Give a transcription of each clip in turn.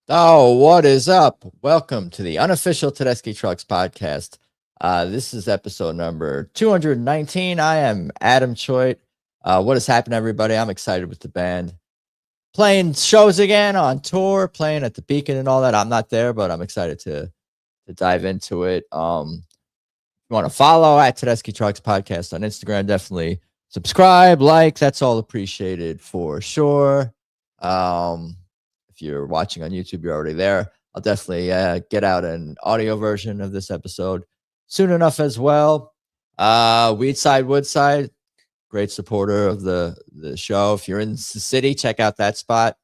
Oh, what is up? Welcome to the Unofficial Tedeschi Trucks podcast. This is episode number 219. I am Adam Choit. What has happened, everybody? I'm excited with the band. Playing shows again on tour, playing at the Beacon and all that. I'm not there, but I'm excited to dive into it. If you want to follow at Tedeschi Trucks podcast on Instagram, definitely subscribe, like. That's all appreciated for sure. If you're watching on YouTube, you're already there. I'll definitely get out an audio version of this episode soon enough as well. Weedside Woodside, great supporter of the show. If you're in the city, check out that spot.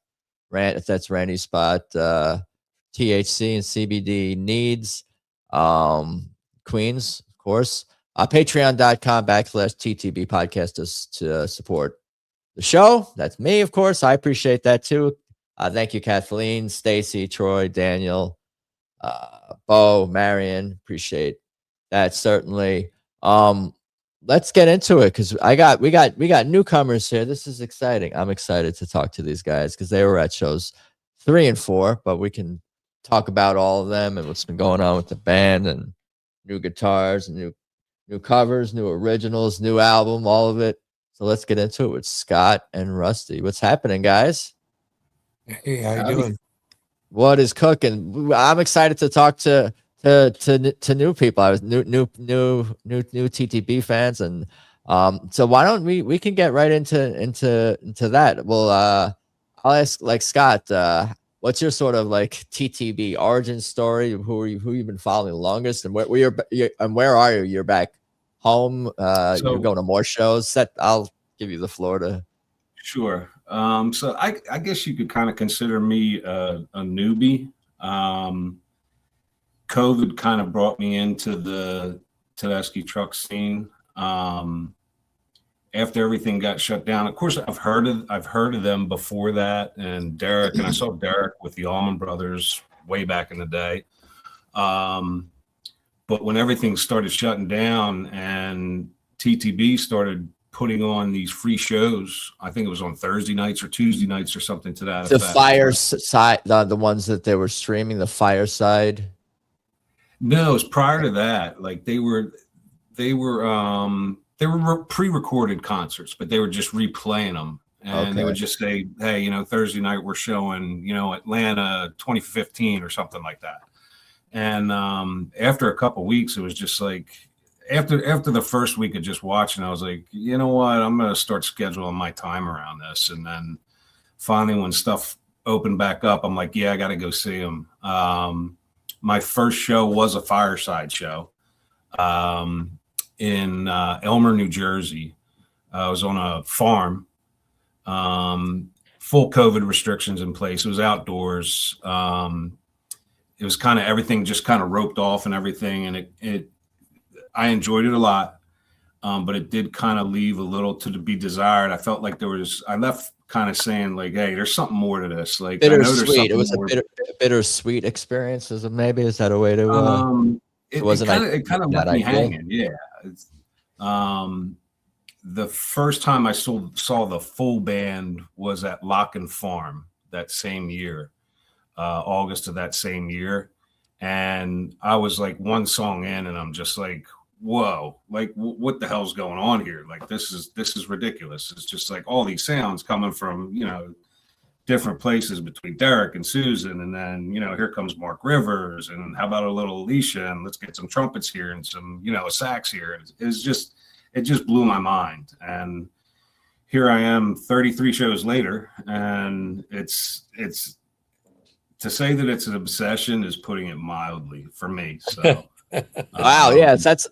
That's Randy's spot. THC and CBD needs. Queens, of course. Patreon.com/TTB podcast to support the show. That's me, of course. I appreciate that too. Thank you, Kathleen, Stacy, Troy, Daniel, Bo, Marion. Appreciate that certainly. Let's get into it because we got newcomers here. This is exciting. I'm excited to talk to these guys because they were at shows 3 and 4, but we can talk about all of them and what's been going on with the band and new guitars, and new covers, new originals, new album, all of it. So let's get into it with Scott and Rusty. What's happening, guys? Hey, how you doing? What is cooking? I'm excited to talk to new people. I was new TTB fans, and so why don't we can get right into that. Well, I'll ask like Scott, what's your sort of like TTB origin story? Who you've been following the longest, and where are you? You're back home. You're going to more shows. I'll give you the floor to. Sure. So I guess you could kind of consider me a newbie. COVID kind of brought me into the Tedeschi truck scene. After everything got shut down, of course, I've heard of them before that, and Derek, and I saw Derek with the Allman brothers way back in the day. But when everything started shutting down and TTB started putting on these free shows, I think it was on Thursday nights or Tuesday nights or something to that effect. The Fireside, the ones that they were streaming, the Fireside. No, it was prior to that. Like they were pre-recorded concerts, but they were just replaying them, and They would just say, "Hey, Thursday night we're showing, Atlanta 2015 or something like that." And after a couple of weeks, it was just like. After the first week of just watching, I was like, you know what? I'm going to start scheduling my time around this. And then finally, when stuff opened back up, I'm like, yeah, I got to go see them. My first show was a Fireside show in Elmer, New Jersey. I was on a farm, full COVID restrictions in place. It was outdoors. It was kind of everything just kind of roped off and everything. And I enjoyed it a lot, but it did kind of leave a little to be desired. I felt like I left kind of saying like, hey, there's something more to this. Like bittersweet. It was a bittersweet experience. Is that a way to? It kind of left me hanging. Yeah. The first time I saw the full band was at Lock and Farm that same year, August of that same year. And I was like one song in and I'm just like, whoa, like what the hell's going on here? Like, this is ridiculous. It's just like all these sounds coming from, different places between Derek and Susan. And then, here comes Mark Rivers, and how about a little Alecia, and let's get some trumpets here and some, a sax here. It just blew my mind. And here I am 33 shows later, and it's to say that it's an obsession is putting it mildly for me. So wow, yeah, that's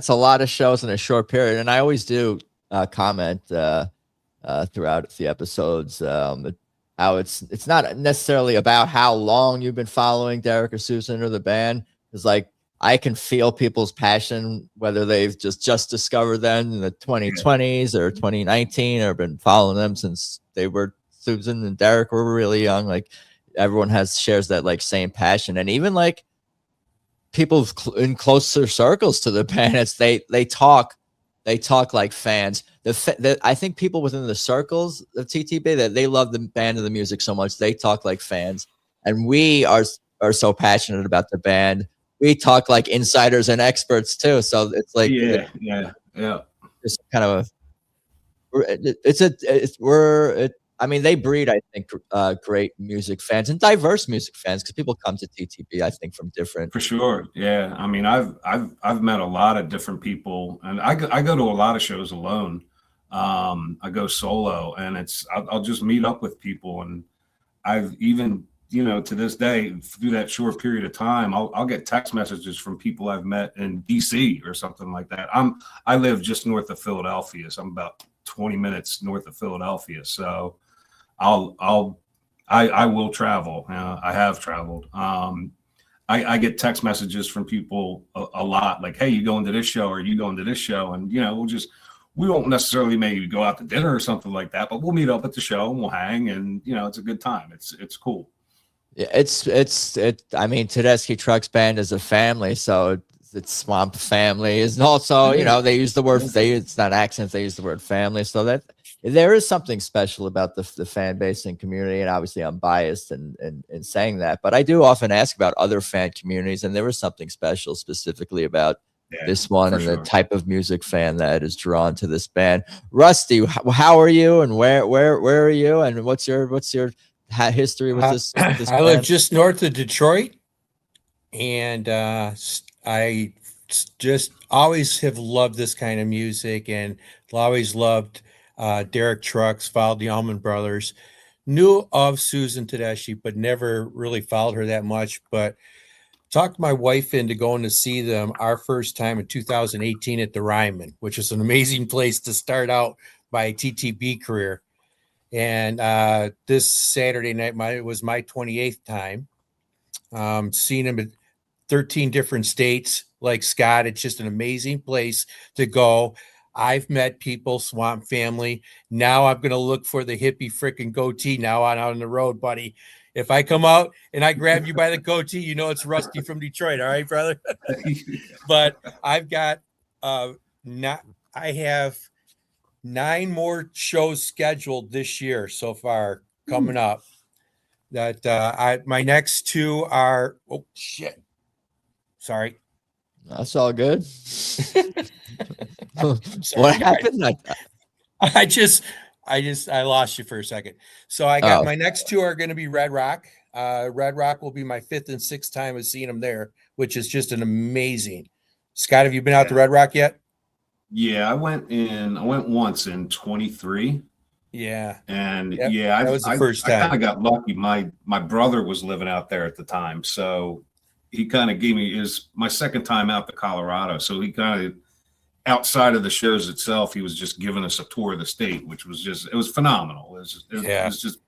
a lot of shows in a short period. And I always do comment throughout the episodes how it's not necessarily about how long you've been following Derek or Susan or the band. It's like I can feel people's passion, whether they've just discovered them in the 2020s or 2019 or been following them since they were Susan and Derek were really young. Like everyone shares that like same passion. And even like people in closer circles to the band, they talk like fans. I think people within the circles of TTB that they love the band and the music so much, they talk like fans. And we are so passionate about the band. We talk like insiders and experts too. So it's like, it's kind of I mean, they breed, I think, great music fans and diverse music fans, because people come to TTB, I think, from different. For sure, yeah. I mean, I've met a lot of different people, and I go to a lot of shows alone. I go solo, and I'll just meet up with people, and I've even, to this day, through that short period of time, I'll get text messages from people I've met in DC or something like that. I live just north of Philadelphia, so I'm about 20 minutes north of Philadelphia. So I will travel. I have traveled. I get text messages from people a lot, like, "Hey, you going to this show? Or you going to this show?" And we won't necessarily maybe go out to dinner or something like that, but we'll meet up at the show and we'll hang, and it's a good time. It's cool. Yeah, I mean, Tedeschi Trucks Band is a family, so it's Swamp Family is also, they use the word, it's not accents, they use the word family. So that there is something special about the fan base and community. And obviously I'm biased in saying that, but I do often ask about other fan communities, and there was something special specifically about this one and the type of music fan that is drawn to this band. Rusty, how are you, and where are you, and what's your history with this I live just north of Detroit, and I just always have loved this kind of music, and always loved Derek Trucks, followed the Allman Brothers, knew of Susan Tedeschi, but never really followed her that much. But talked my wife into going to see them our first time in 2018 at the Ryman, which is an amazing place to start out my TTB career. And this Saturday night, it was my 28th time. Seen him at 13 different states. Like Scott, it's just an amazing place to go. I've met people, Swamp Family. Now I'm going to look for the hippie freaking goatee now out on the road, buddy. If I come out and I grab you by the goatee, it's Rusty from Detroit. All right, brother? But I've got I have 9 more shows scheduled this year so far coming up. That my next 2 are sorry. That's all good. What happened? I lost you for a second. So I got my next 2 are going to be Red Rock. Red Rock will be my 5th and 6th time of seeing them there, which is just an amazing. Scott, have you been out to Red Rock yet? Yeah, I went once in 23. Yeah. And that was the first time. I kind of got lucky. My brother was living out there at the time, so he kind of gave me my second time out to Colorado. So he kind of, outside of the shows itself, he was just giving us a tour of the state, which was it was phenomenal. It was just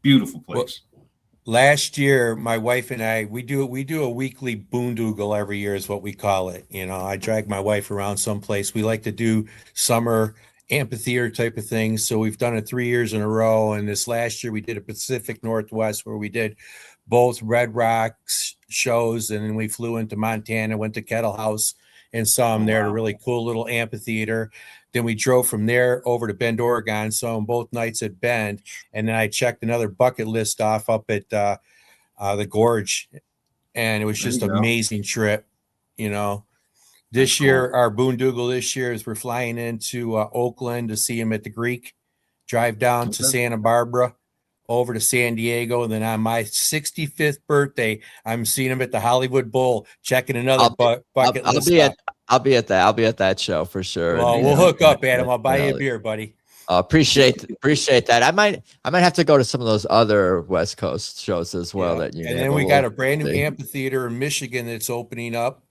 beautiful place. Well, last year, my wife and I, we do a weekly boondoggle every year is what we call it. I drag my wife around someplace. We like to do summer amphitheater type of things. So we've done it 3 years in a row. And this last year we did a Pacific Northwest where we did both Red Rocks shows. And then we flew into Montana, went to Kettle House and saw them there at a really cool little amphitheater. Then we drove from there over to Bend, Oregon, saw them both nights at Bend. And then I checked another bucket list off up at the Gorge. And it was just an amazing trip, This year, our boondoggle this year is we're flying into Oakland to see him at the Greek, drive down to Santa Barbara, over to San Diego, and then on my 65th birthday, I'm seeing him at the Hollywood Bowl, checking another bucket list. I'll be at that show for sure. Well, we'll hook up, Adam. I'll buy you a beer, buddy. Appreciate that. I might have to go to some of those other West Coast shows as well. And then we got a brand new amphitheater in Michigan that's opening up.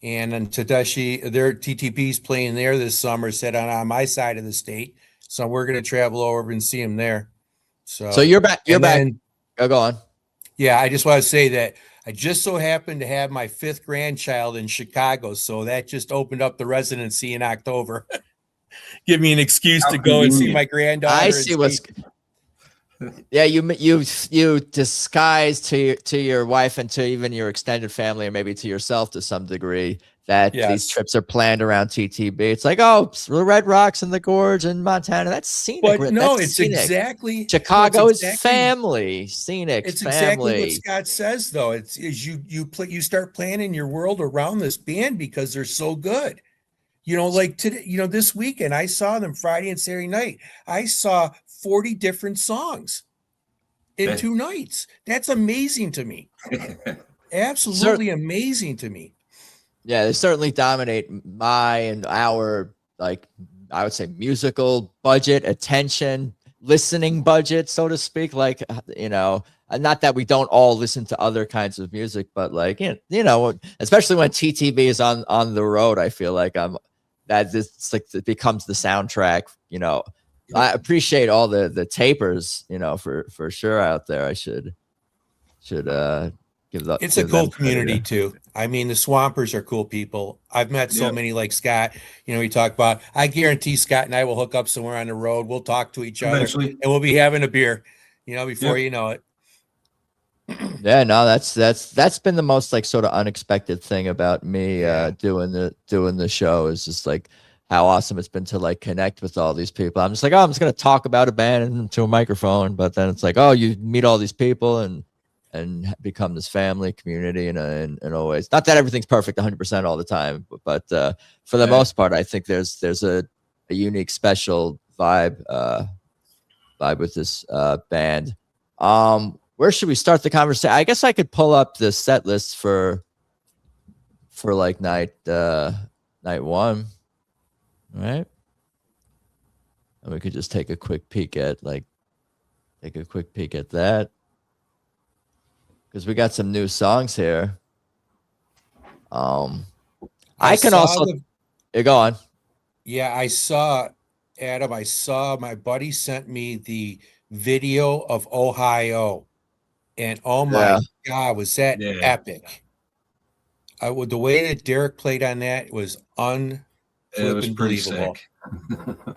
And then Tedeschi, their TTP's playing there this summer, set on my side of the state. So we're going to travel over and see them there. So you're back. Oh, go on. Yeah, I just want to say that I just so happened to have my 5th grandchild in Chicago, so that just opened up the residency in October. Give me an excuse to go and see my granddaughter. I see what's. Yeah, you disguise to your wife and to even your extended family, or maybe to yourself to some degree, that these trips are planned around TTB. It's like, oh, Red Rocks in the Gorge in Montana. That's scenic. But no, that's it's scenic. exactly Chicago is family, scenic. It's family. exactly what Scott says, though. It's you start planning your world around this band because they're so good. Like today, this weekend I saw them Friday and Saturday night. I saw 40 different songs in 2 nights. That's amazing to me. Absolutely amazing to me. Yeah, they certainly dominate my and our, like, I would say, musical budget, attention, listening budget, so to speak. Like, not that we don't all listen to other kinds of music, but like, especially when TTB is on the road, I feel like it becomes the soundtrack. I appreciate all the tapers, for sure out there. I should it's a cool community too. I mean, the Swampers are cool people. I've met so many like Scott. We talk about. I guarantee Scott and I will hook up somewhere on the road. We'll talk to each other, and we'll be having a beer. Before you know it. Yeah, no, that's been the most like sort of unexpected thing about me doing the show is just like how awesome it's been to like connect with all these people. I'm just like, I'm just gonna talk about a band into a microphone, but then it's like, oh, you meet all these people and become this family community and always, not that everything's perfect 100% all the time, but for the most part, I think there's a unique, special vibe with this band. Where should we start the conversation? I guess I could pull up the set list for like night 1, right? And we could just take a quick peek at that. Because we got some new songs here. I can also go on. Yeah, I saw Adam. I saw my buddy sent me the video of Ohio, and oh my God, was that epic! The way that Derek played on that was unbelievable.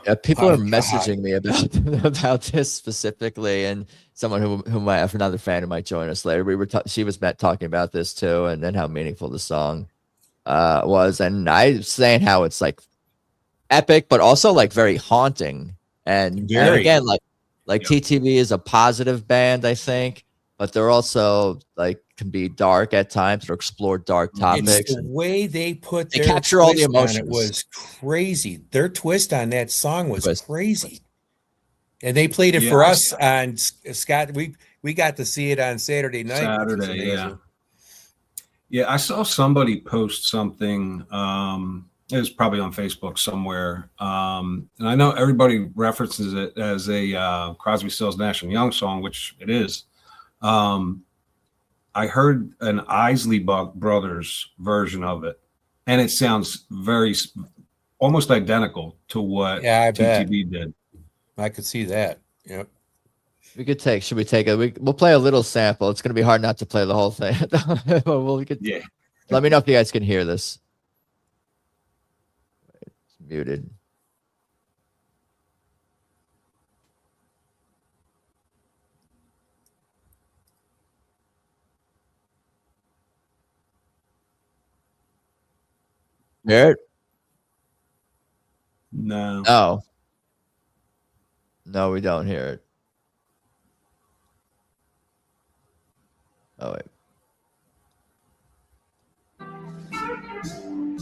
Yeah, people are messaging me about this specifically, and someone who might have another fan who might join us later. She was talking about this too, and then how meaningful the song was, and I was saying how it's like epic, but also like very haunting, and again like TTB is a positive band, I think, but they're also like can be dark at times or explore dark topics. It's the way they capture all the emotions. It was crazy. Their twist on that song was crazy. And they played it for us on Scott. We got to see it on Saturday night. Yeah, I saw somebody post something. It was probably on Facebook somewhere. And I know everybody references it as a Crosby, Stills, Nash & Young song, which it is. I heard an Isley Brothers version of it, and it sounds almost identical to what TTB did. I could see that. Yep. Should we take we'll play a little sample. It's going to be hard not to play the whole thing. Let me know if you guys can hear this. It's muted. Hear it? No. No, we don't hear it. Oh, wait.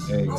There you go.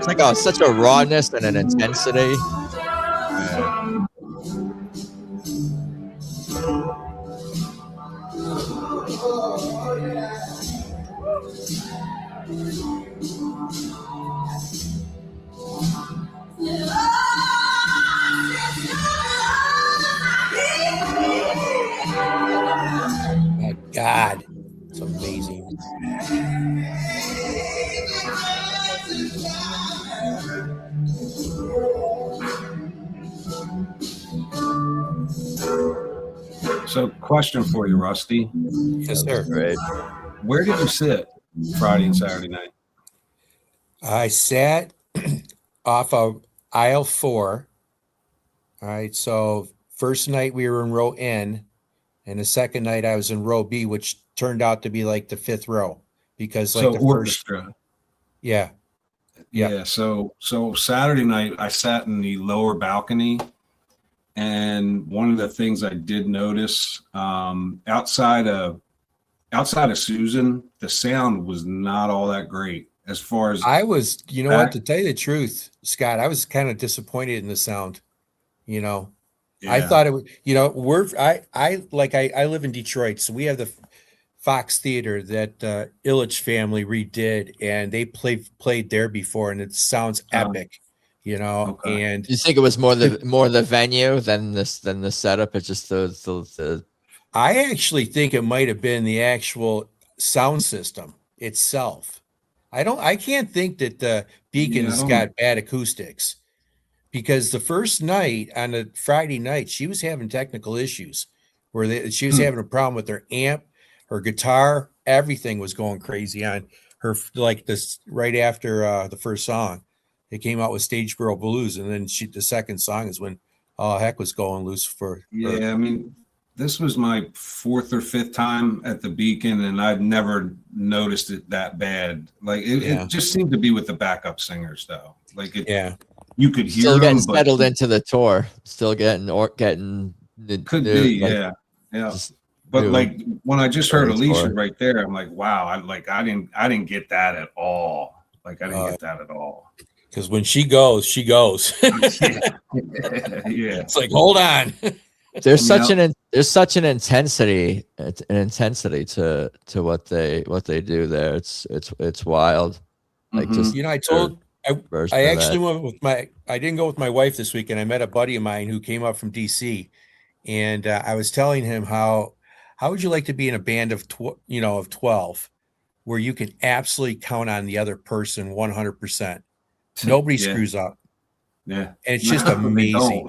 like such a rawness and an intensity. My God, it's amazing. So, question for you, Rusty. Yes, sir. Great. Where did you sit Friday and Saturday night? I sat off of aisle 4. All right. So first night we were in row N, and the second night I was in row B, which turned out to be like the 5th row because like So the orchestra. first. Yeah. Yeah. So Saturday night I sat in the lower balcony, and one of the things I did notice outside of Susan, the sound was not all that great as far as I was, you know what, to tell you the truth, Scott, I was kind of disappointed in the sound. You know, I yeah. thought it would, you know, I live in Detroit, so we have the Fox Theater that Illich family redid, and they played there before, and it sounds epic, you know. Okay. And You think it was more the venue than the setup? It's just the I actually think it might have been the actual sound system itself. I can't think that the Beacon's got bad acoustics, because the first night on a Friday night, she was having technical issues where she was having a problem with her amp, her guitar, everything was going crazy on her. Like this right after the first song, it came out with Stageboro Blues, and then the second song is when all heck was going loose for. Yeah, I mean, this was my 4th or 5th time at the Beacon, and I'd never noticed it that bad. Like it just seemed to be with the backup singers, though. Like you could hear still getting them, settled into the tour, still getting could be, yeah. But like when I just heard Alecia right there, I'm like, wow, I didn't get that at all. Like I didn't get that at all. Because when she goes, she goes. Yeah. It's like, hold on. There's such an intensity to what they do there. It's wild. Like just you know, I actually went with I didn't go with my wife this weekend. I met a buddy of mine who came up from DC, and I was telling him how would you like to be in a band of 12 where you can absolutely count on the other person 100%. Nobody screws up. Yeah. And it's just amazing.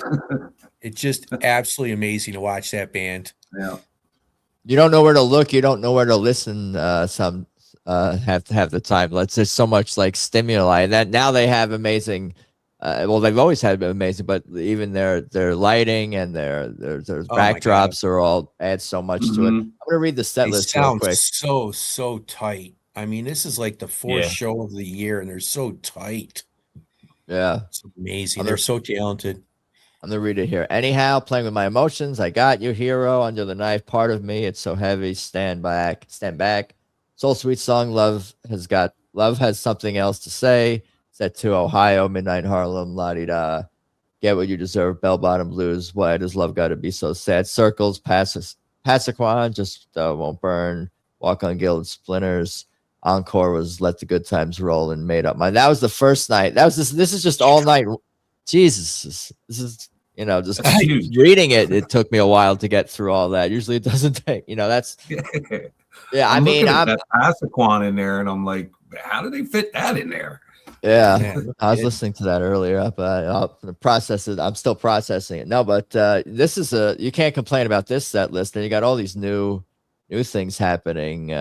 It's just absolutely amazing to watch that band. Yeah. You don't know where to look. You don't know where to listen. Some have to have the time. There's so much like stimuli that now they have amazing. Well, they've always had amazing, but even their lighting and their backdrops are all add so much to it. I'm gonna read the set list real quick. So tight. I mean, this is like the 4th show of the year, and they're so tight. Yeah, it's amazing. They're so talented. I'm gonna read it here. Anyhow, playing with my emotions. I got you, hero. Under the knife, part of me. It's so heavy. Stand back. Soul sweet song. Love has something else to say. Set to Ohio, Midnight Harlem, la di da. Get what you deserve. Bell bottom blues. Why does love got to be so sad? Circles. Passaquan. Just won't burn. Walk on gilded splinters. Encore was Let the Good Times Roll and Made Up Mind. That was the first night. This is just all night. Jesus, this is just reading it. It took me a while to get through all that. Usually it doesn't take. That's yeah. I'm Passaquan in there, and I'm like, how do they fit that in there? Yeah, I was listening to that earlier, but I'll process it. I'm still processing it. No, but this is you can't complain about this set list. And you got all these new things happening.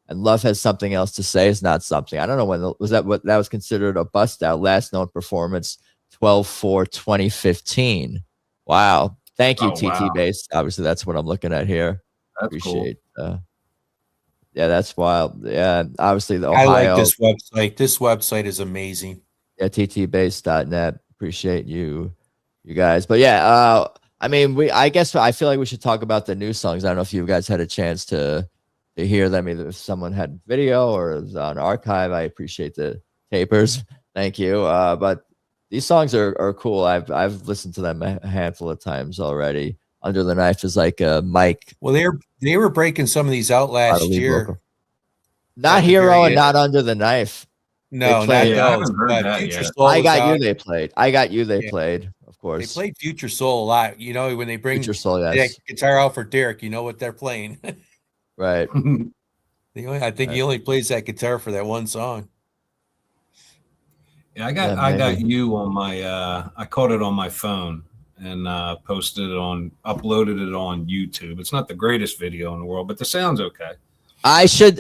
And Love Has Something Else to Say is not something. I don't know when what that was considered a bust out. Last known performance 12/4/2015. Wow. Thank you, TT Bass. Obviously, that's what I'm looking at here. That's appreciate cool. Yeah, that's wild. Yeah, obviously the Ohio. I like this website. This website is amazing. Yeah, ttbase.net. Appreciate you guys. But yeah, I mean, I guess I feel like we should talk about the new songs. I don't know if you guys had a chance to hear them. Either if someone had video or is on archive. I appreciate the tapers. Thank you. But these songs are cool. I've listened to them a handful of times already. Under the Knife is like a Mike. Well, they were breaking some of these out last year. Not Hero and not Under the Knife. No, not those. I haven't heard that Future yet. Soul I Got out. You. They played. I Got You. They played. Of course, they played Future Soul a lot. You know, when they bring Future Soul, that yes. guitar out for Derek, you know what they're playing. Right. I think he only plays that guitar for that one song. Yeah, I got you on my I caught it on my phone and uploaded it on YouTube. It's not the greatest video in the world, but the sound's okay. I should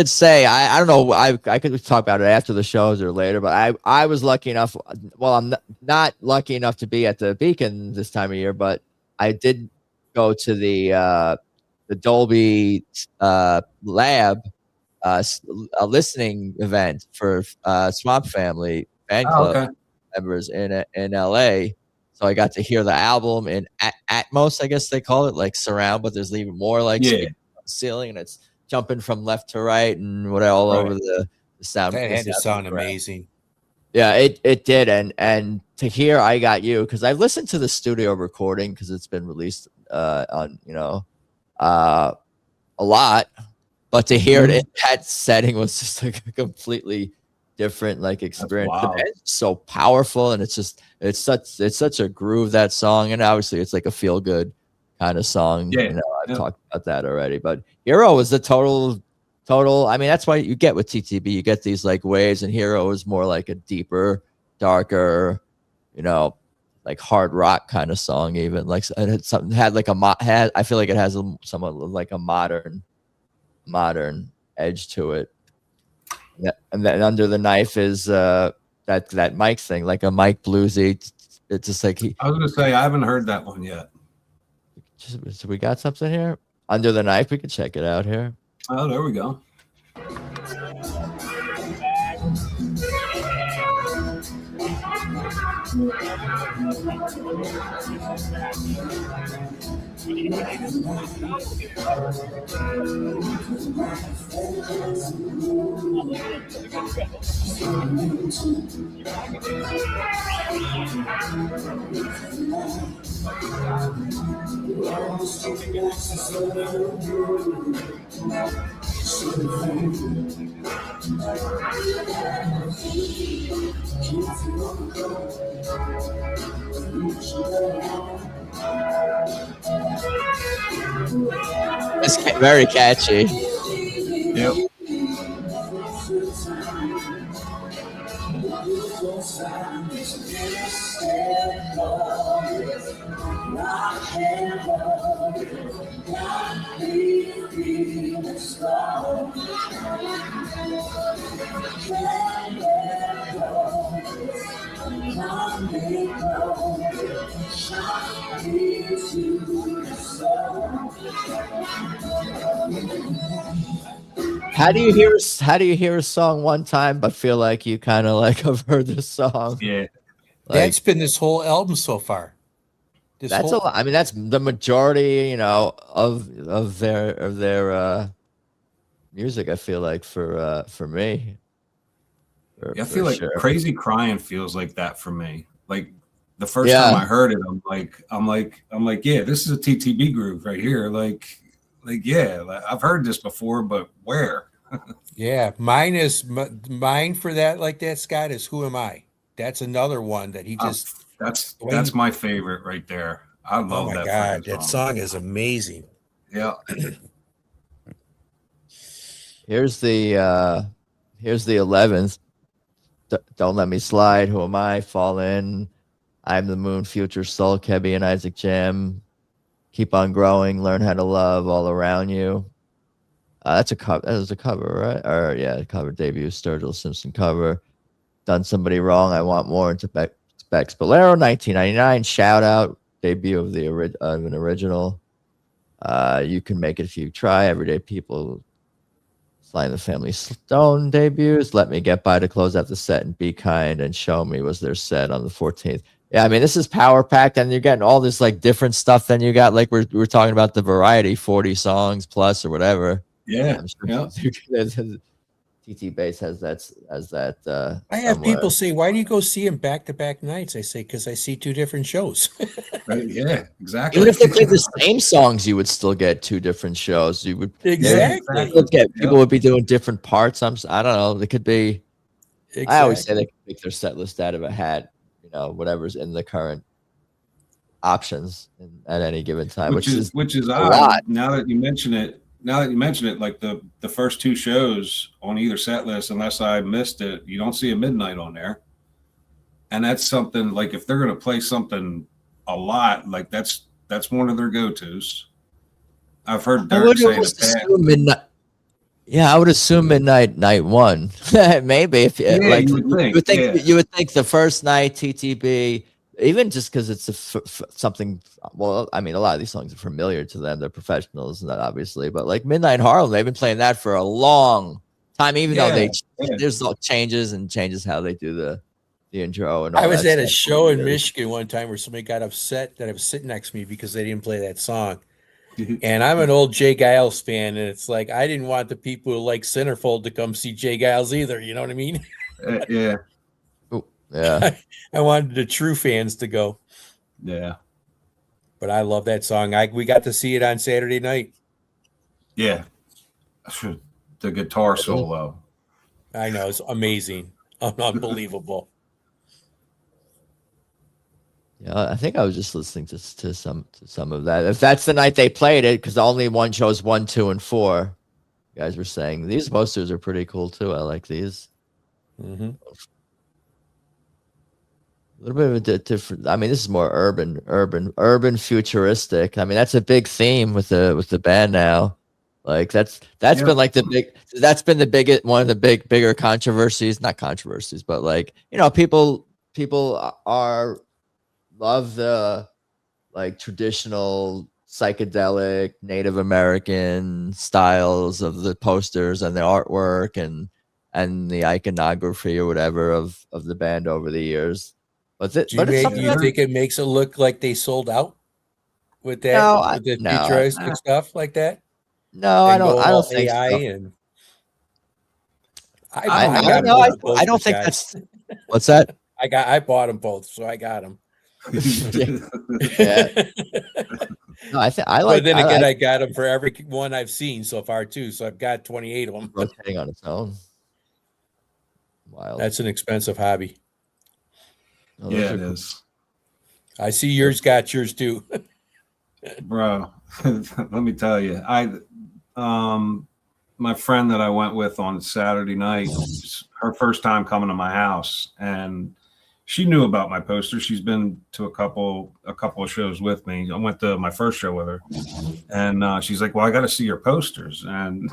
say I don't know, I could talk about it after the shows or later, but I was lucky enough. Well, I'm not lucky enough to be at the Beacon this time of year, but I did go to the Dolby Lab a listening event for Swamp Family fan club members in LA. So I got to hear the album in Atmos, I guess they call it, like surround, but there's even more like ceiling, and it's jumping from left to right and all over the sound. That had to sound amazing. Yeah, it did. And to hear I Got You, because I've listened to the studio recording because it's been released on, a lot, but to hear it in that setting was just like a completely different like experience. The band's so powerful, and it's such a groove, that song, and obviously it's like a feel good kind of song. I've talked about that already, but Hero was the total. I mean, that's what you get with TTB. You get these like waves, and Hero is more like a deeper, darker, like hard rock kind of song. Even like it had something I feel like it has somewhat like a modern edge to it. And then Under the Knife is that Mike thing, like a Mike bluesy. It's just like I was gonna say I haven't heard that one yet. So we got something here. Under the Knife. We can check it out here. Oh, there we go. It's very catchy. Yep. How do you hear a song one time but feel like you kind of like have heard this song? Yeah. That's been this whole album so far. That's a lot. I mean, that's the majority, of their music. I feel like for me. I feel like Crazy Crying feels like that for me. Like the first time I heard it, I'm like, yeah, this is a TTB groove right here. I've heard this before, but where? Yeah, mine for that, like that, Scott, is Who Am I? That's another one that he just. That's my favorite right there. I love that. Oh my God, that song is amazing. Yeah. Here's the 11th. Don't Let Me Slide. Who Am I? Fall In. I'm the Moon. Future Soul. Kebbi and Isaac Jam. Keep on Growing. Learn How to Love. All Around You. That's a cover. That was a cover, right? Or cover debut. Sturgill Simpson cover. Done Somebody Wrong. I Want More. Into Bex Bolero. 1999. Shout Out. Debut of an original. You Can Make It If You Try. Everyday People. Sly and the Family Stone debuts. Let Me Get By to close out the set, and Be Kind and Show Me was their set on the 14th. Yeah, I mean, this is power packed, and you're getting all this like different stuff. Then you got like we're talking about the variety, 40 songs plus or whatever. Yeah. I'm sure TTB TT Bass has that. I have somewhere. people say, "Why do you go see him back-to-back nights?" I say, "Because I see two different shows." Right? Yeah, exactly. Even if they played the same songs, you would still get two different shows. You would Exactly. you would get people would be doing different parts. I don't know. They could be. Exactly. I always say they can pick their set list out of a hat. Whatever's in the current options at any given time, which is odd. Lot. Now that you mention it, like the first two shows on either set list, unless I missed it, you don't see a midnight on there. And that's something like if they're going to play something a lot, like that's one of their go-tos. I've heard Derek say in the past. Midnight. Yeah, I would assume midnight night one. Maybe if like you would think the first night TTB, even just because it's something. Well, I mean, a lot of these songs are familiar to them. They're professionals, obviously, but like Midnight Harlem, they've been playing that for a long time. Even though there's changes how they do the intro and all. I was at a show in Michigan one time where somebody got upset that I was sitting next to me because they didn't play that song. And I'm an old Jay Giles fan, and it's like I didn't want the people who like Centerfold to come see Jay Giles either. You know what I mean? Yeah. Ooh, yeah. I wanted the true fans to go. Yeah. But I love that song. We got to see it on Saturday night. Yeah. The guitar solo. I know. It's amazing. Unbelievable. Yeah, I think I was just listening to some of that. If that's the night they played it, because only one shows 1, 2, and 4. You guys were saying these posters are pretty cool too. I like these. Mm-hmm. A little bit of a different. I mean, this is more urban, futuristic. I mean, that's a big theme with the band now. Like that's been like the biggest one of the bigger controversies. Not controversies, but like people love the like traditional psychedelic Native American styles of the posters and the artwork and the iconography or whatever of the band over the years. But do you think it makes it look like they sold out with that with the futuristic stuff like that? No, I don't think AI so. and I don't think that's what's that? I bought them both, so I got them. Yeah. No, I like. But then again, I got them for every one I've seen so far too. So I've got 28 of them. Rotating on its own. Wild. That's an expensive hobby. Oh, yeah, it is. I see yours got yours too, bro. Let me tell you, my friend that I went with on Saturday night, her first time coming to my house, and she knew about my poster. She's been to a couple of shows with me. I went to my first show with her, and she's like, "Well, I got to see your posters." And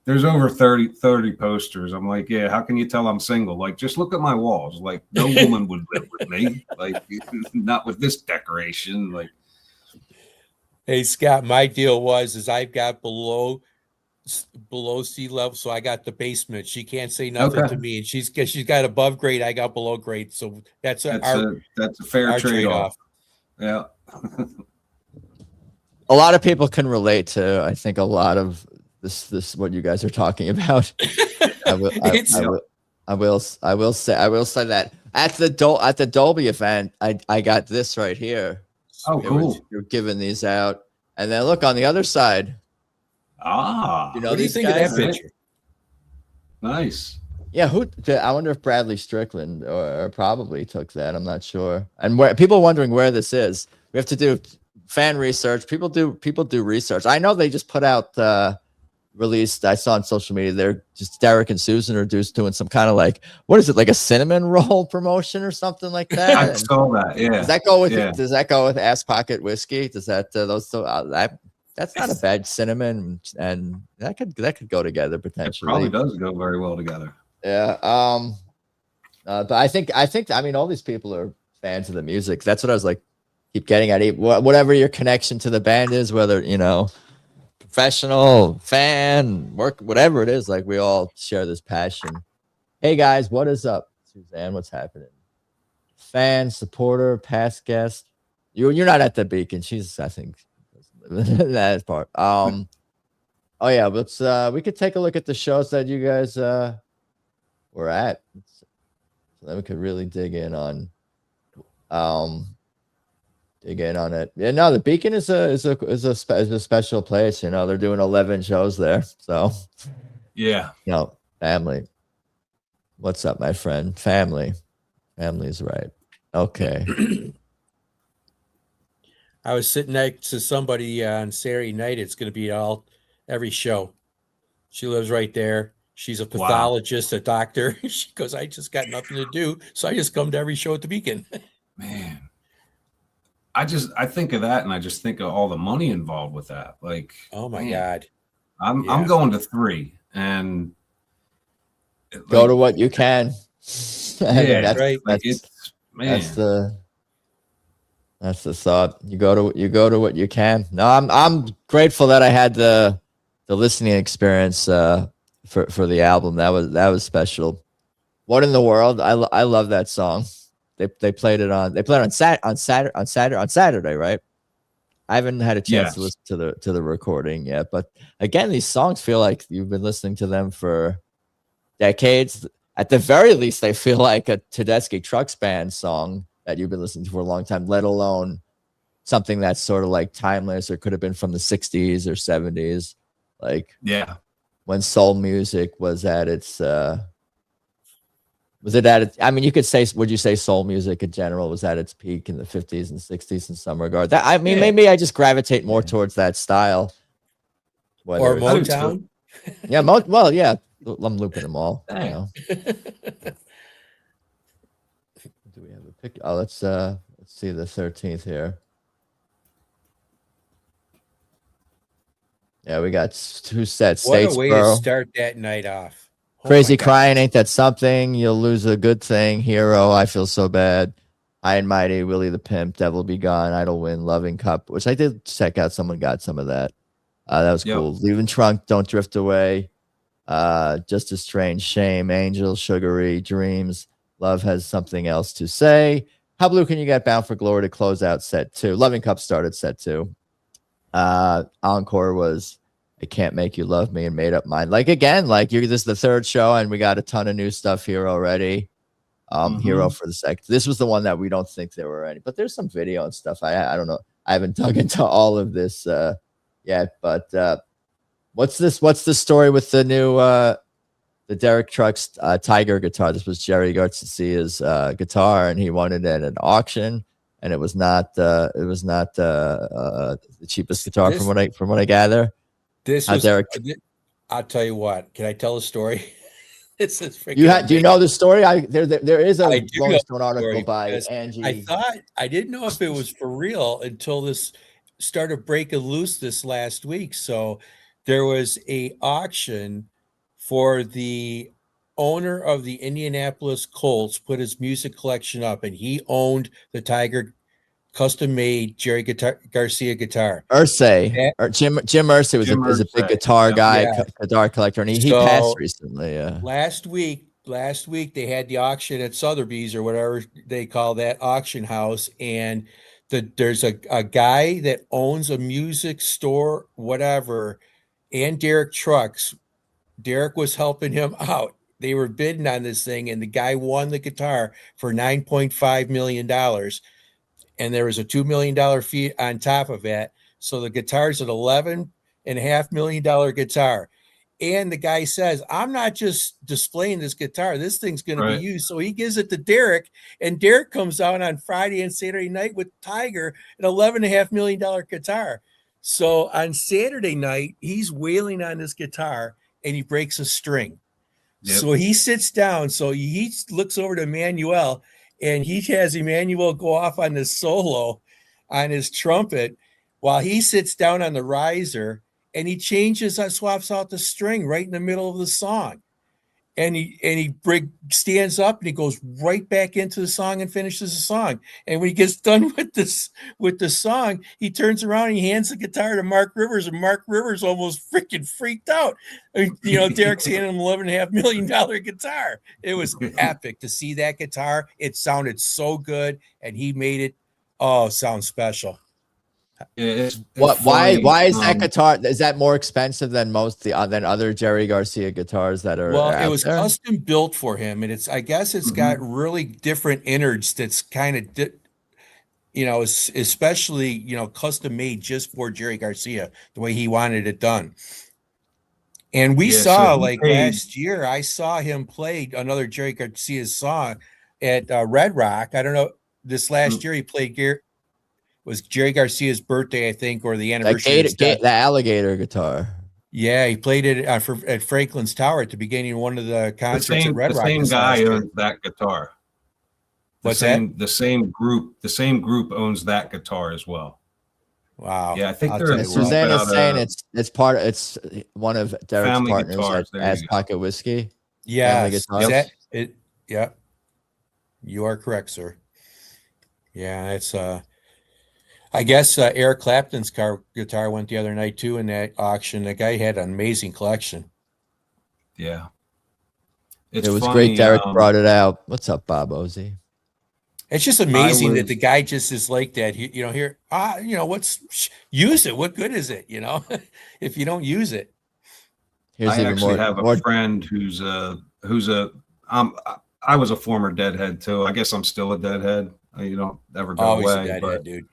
there's over 30 posters. I'm like, "Yeah, how can you tell I'm single? Like, just look at my walls. Like, no woman would live with me. Like, not with this decoration." Like, hey Scott, my deal is I've got below sea level, so I got the basement. She can't say nothing to me, and she's got above grade. I got below grade, so that's a fair trade-off. Yeah. A lot of people can relate to, I think, a lot of this what you guys are talking about. I will say that at the Dolby event, I got this right here. Oh, cool. You're giving these out, and then look on the other side. Ah, what do you think of that picture? Nice. Yeah, I wonder if Bradley Strickland or probably took that. I'm not sure. And where people wondering where this is, we have to do fan research. People do research. I know they just put out released. I saw on social media they're just Derek and Susan are just doing some kind of like, what is it, like a cinnamon roll promotion or something like that? I saw that. Yeah. Does that go with Ass Pocket whiskey? Does that that's not a bad cinnamon, and that could go together potentially. It probably does go very well together. Yeah. But I think I mean all these people are fans of the music. That's what I was like keep getting at. Whatever your connection to the band is, whether professional, fan, work, whatever it is, like we all share this passion. Hey guys, what is up? Suzanne, what's happening? Fan, supporter, past guest. You're not at the Beacon. She's, I think, that part. Oh yeah, let's we could take a look at the shows that you guys were at. So then we could really dig in on it. Yeah, no, the Beacon is a special place. You know, they're doing 11 shows there. So Yeah. you know, family. What's up, my friend? Family. Family's right. Okay. I was sitting next to somebody on Saturday night. It's going to be every show. She lives right there. She's a pathologist, a doctor. She goes, I just got nothing to do, so I just come to every show at the Beacon. Man, I think of that, and I just think of all the money involved with that. Like, oh my God, I'm going to 3, and go to what you can. Yeah, that's right. That's the thought. You go to what you can. No, I'm grateful that I had the listening experience for the album. That was special. What in the world? I love that song. They played it on Saturday, right? I haven't had a chance to listen to the recording yet, but again, these songs feel like you've been listening to them for decades. At the very least, they feel like a Tedeschi Trucks Band song that you've been listening to for a long time, let alone something that's sort of like timeless or could have been from the 60s or 70s. Like, yeah, when soul music was at its I mean, you could say, would you say soul music in general was at its peak in the 50s and 60s in some regard? Maybe I just gravitate more towards that style. Or Motown. Yeah, well, yeah. I'm looping them all. You know. Do we have a pick? Oh, let's see the 13th here. Yeah, we got 2 sets. What a way to start that night off. Crazy Crying, Ain't That Something? You'll Lose a Good Thing. Hero, I Feel So Bad. High and Mighty, Willie the Pimp, Devil Be Gone, Idle Win, Loving Cup, which I did check out. Someone got some of that. That was cool. Leaving Trunk, Don't Drift Away. Just a Strange, Shame, Angel, Sugary, Dreams, Love Has Something Else to Say. How Blue Can You Get? Bound for Glory to close out set 2. Loving Cup started set 2. Encore was I Can't Make You Love Me and Made Up Mind. Like, again, like this is the 3rd show and we got a ton of new stuff here already. Hero for the second. This was the one that we don't think there were any, but there's some video and stuff. I don't know. I haven't dug into all of this yet, but what's the story with the new the Derek Trucks Tiger guitar? This was Jerry Garcia's guitar, and he won it at an auction, and it was not the cheapest guitar from what I gather. This was Derek. I'll tell you what. Can I tell a story? This is freaking. Do you know the story? There is a Rolling Stone article by Angie. I didn't know if it was for real until this started breaking loose this last week. So there was a auction for the owner of the Indianapolis Colts, put his music collection up, and he owned the Tiger custom-made Jerry Garcia guitar. Jim Irsay was a big guitar guy, guitar collector, and he passed recently. Yeah. Last week they had the auction at Sotheby's or whatever they call that auction house, and there's a guy that owns a music store, whatever, and Derek Trucks. Derek was helping him out. They were bidding on this thing, and the guy won the guitar for $9.5 million. And there was a $2 million fee on top of that. So the guitar's an $11.5 million guitar. And the guy says, I'm not just displaying this guitar. This thing's going to be used. So he gives it to Derek, and Derek comes out on Friday and Saturday night with Tiger, an $11.5 million guitar. So on Saturday night, he's wailing on this guitar, and he breaks a string. Yep. So he sits down. So he looks over to Emmanuel, and he has Emmanuel go off on this solo on his trumpet while he sits down on the riser, and he swaps out the string right in the middle of the song. And he stands up and he goes right back into the song and finishes the song. And when he gets done with the song, he turns around and he hands the guitar to Mark Rivers, and Mark Rivers almost freaking freaked out. Derek's handing him $11.5 million guitar. It was epic to see that guitar. It sounded so good, and he made it sound special. It's What? funny, Why is that guitar? Is that more expensive than than other Jerry Garcia guitars that are Well, it out was there? custom built for him, and I guess it's got really different innards. That's kind of, especially custom made just for Jerry Garcia, the way he wanted it done. And we Yeah, saw so he like paid- last year, I saw him play another Jerry Garcia song at Red Rock. I don't know. This last year he played was Jerry Garcia's birthday, I think, or the anniversary. The alligator guitar. Yeah, he played it at Franklin's Tower at the beginning of one of the concerts at Red the Rock. same this guy last year. owns that guitar. What's that? The same group owns that guitar as well. Wow. Yeah, I think I'll they're tell in you what. Suzanne is about, saying it's one of Derek's Family partners Guitars. at There you Ass go. Pocket Whiskey. Yeah, Family is Guitars. that it? Yeah, you are correct, sir. Yeah, it's I guess Eric Clapton's guitar went the other night too in that auction. The guy had an amazing collection. Yeah. It was funny, great. Derek brought it out. What's up, Bob Ozzy? It's just amazing that was- the guy just is like that. Use it. What good is it? If you don't use it. Here's I even actually more. have a friend who's I was a former deadhead too. I guess I'm still a deadhead. You don't ever go Always away. a deadhead, but dude.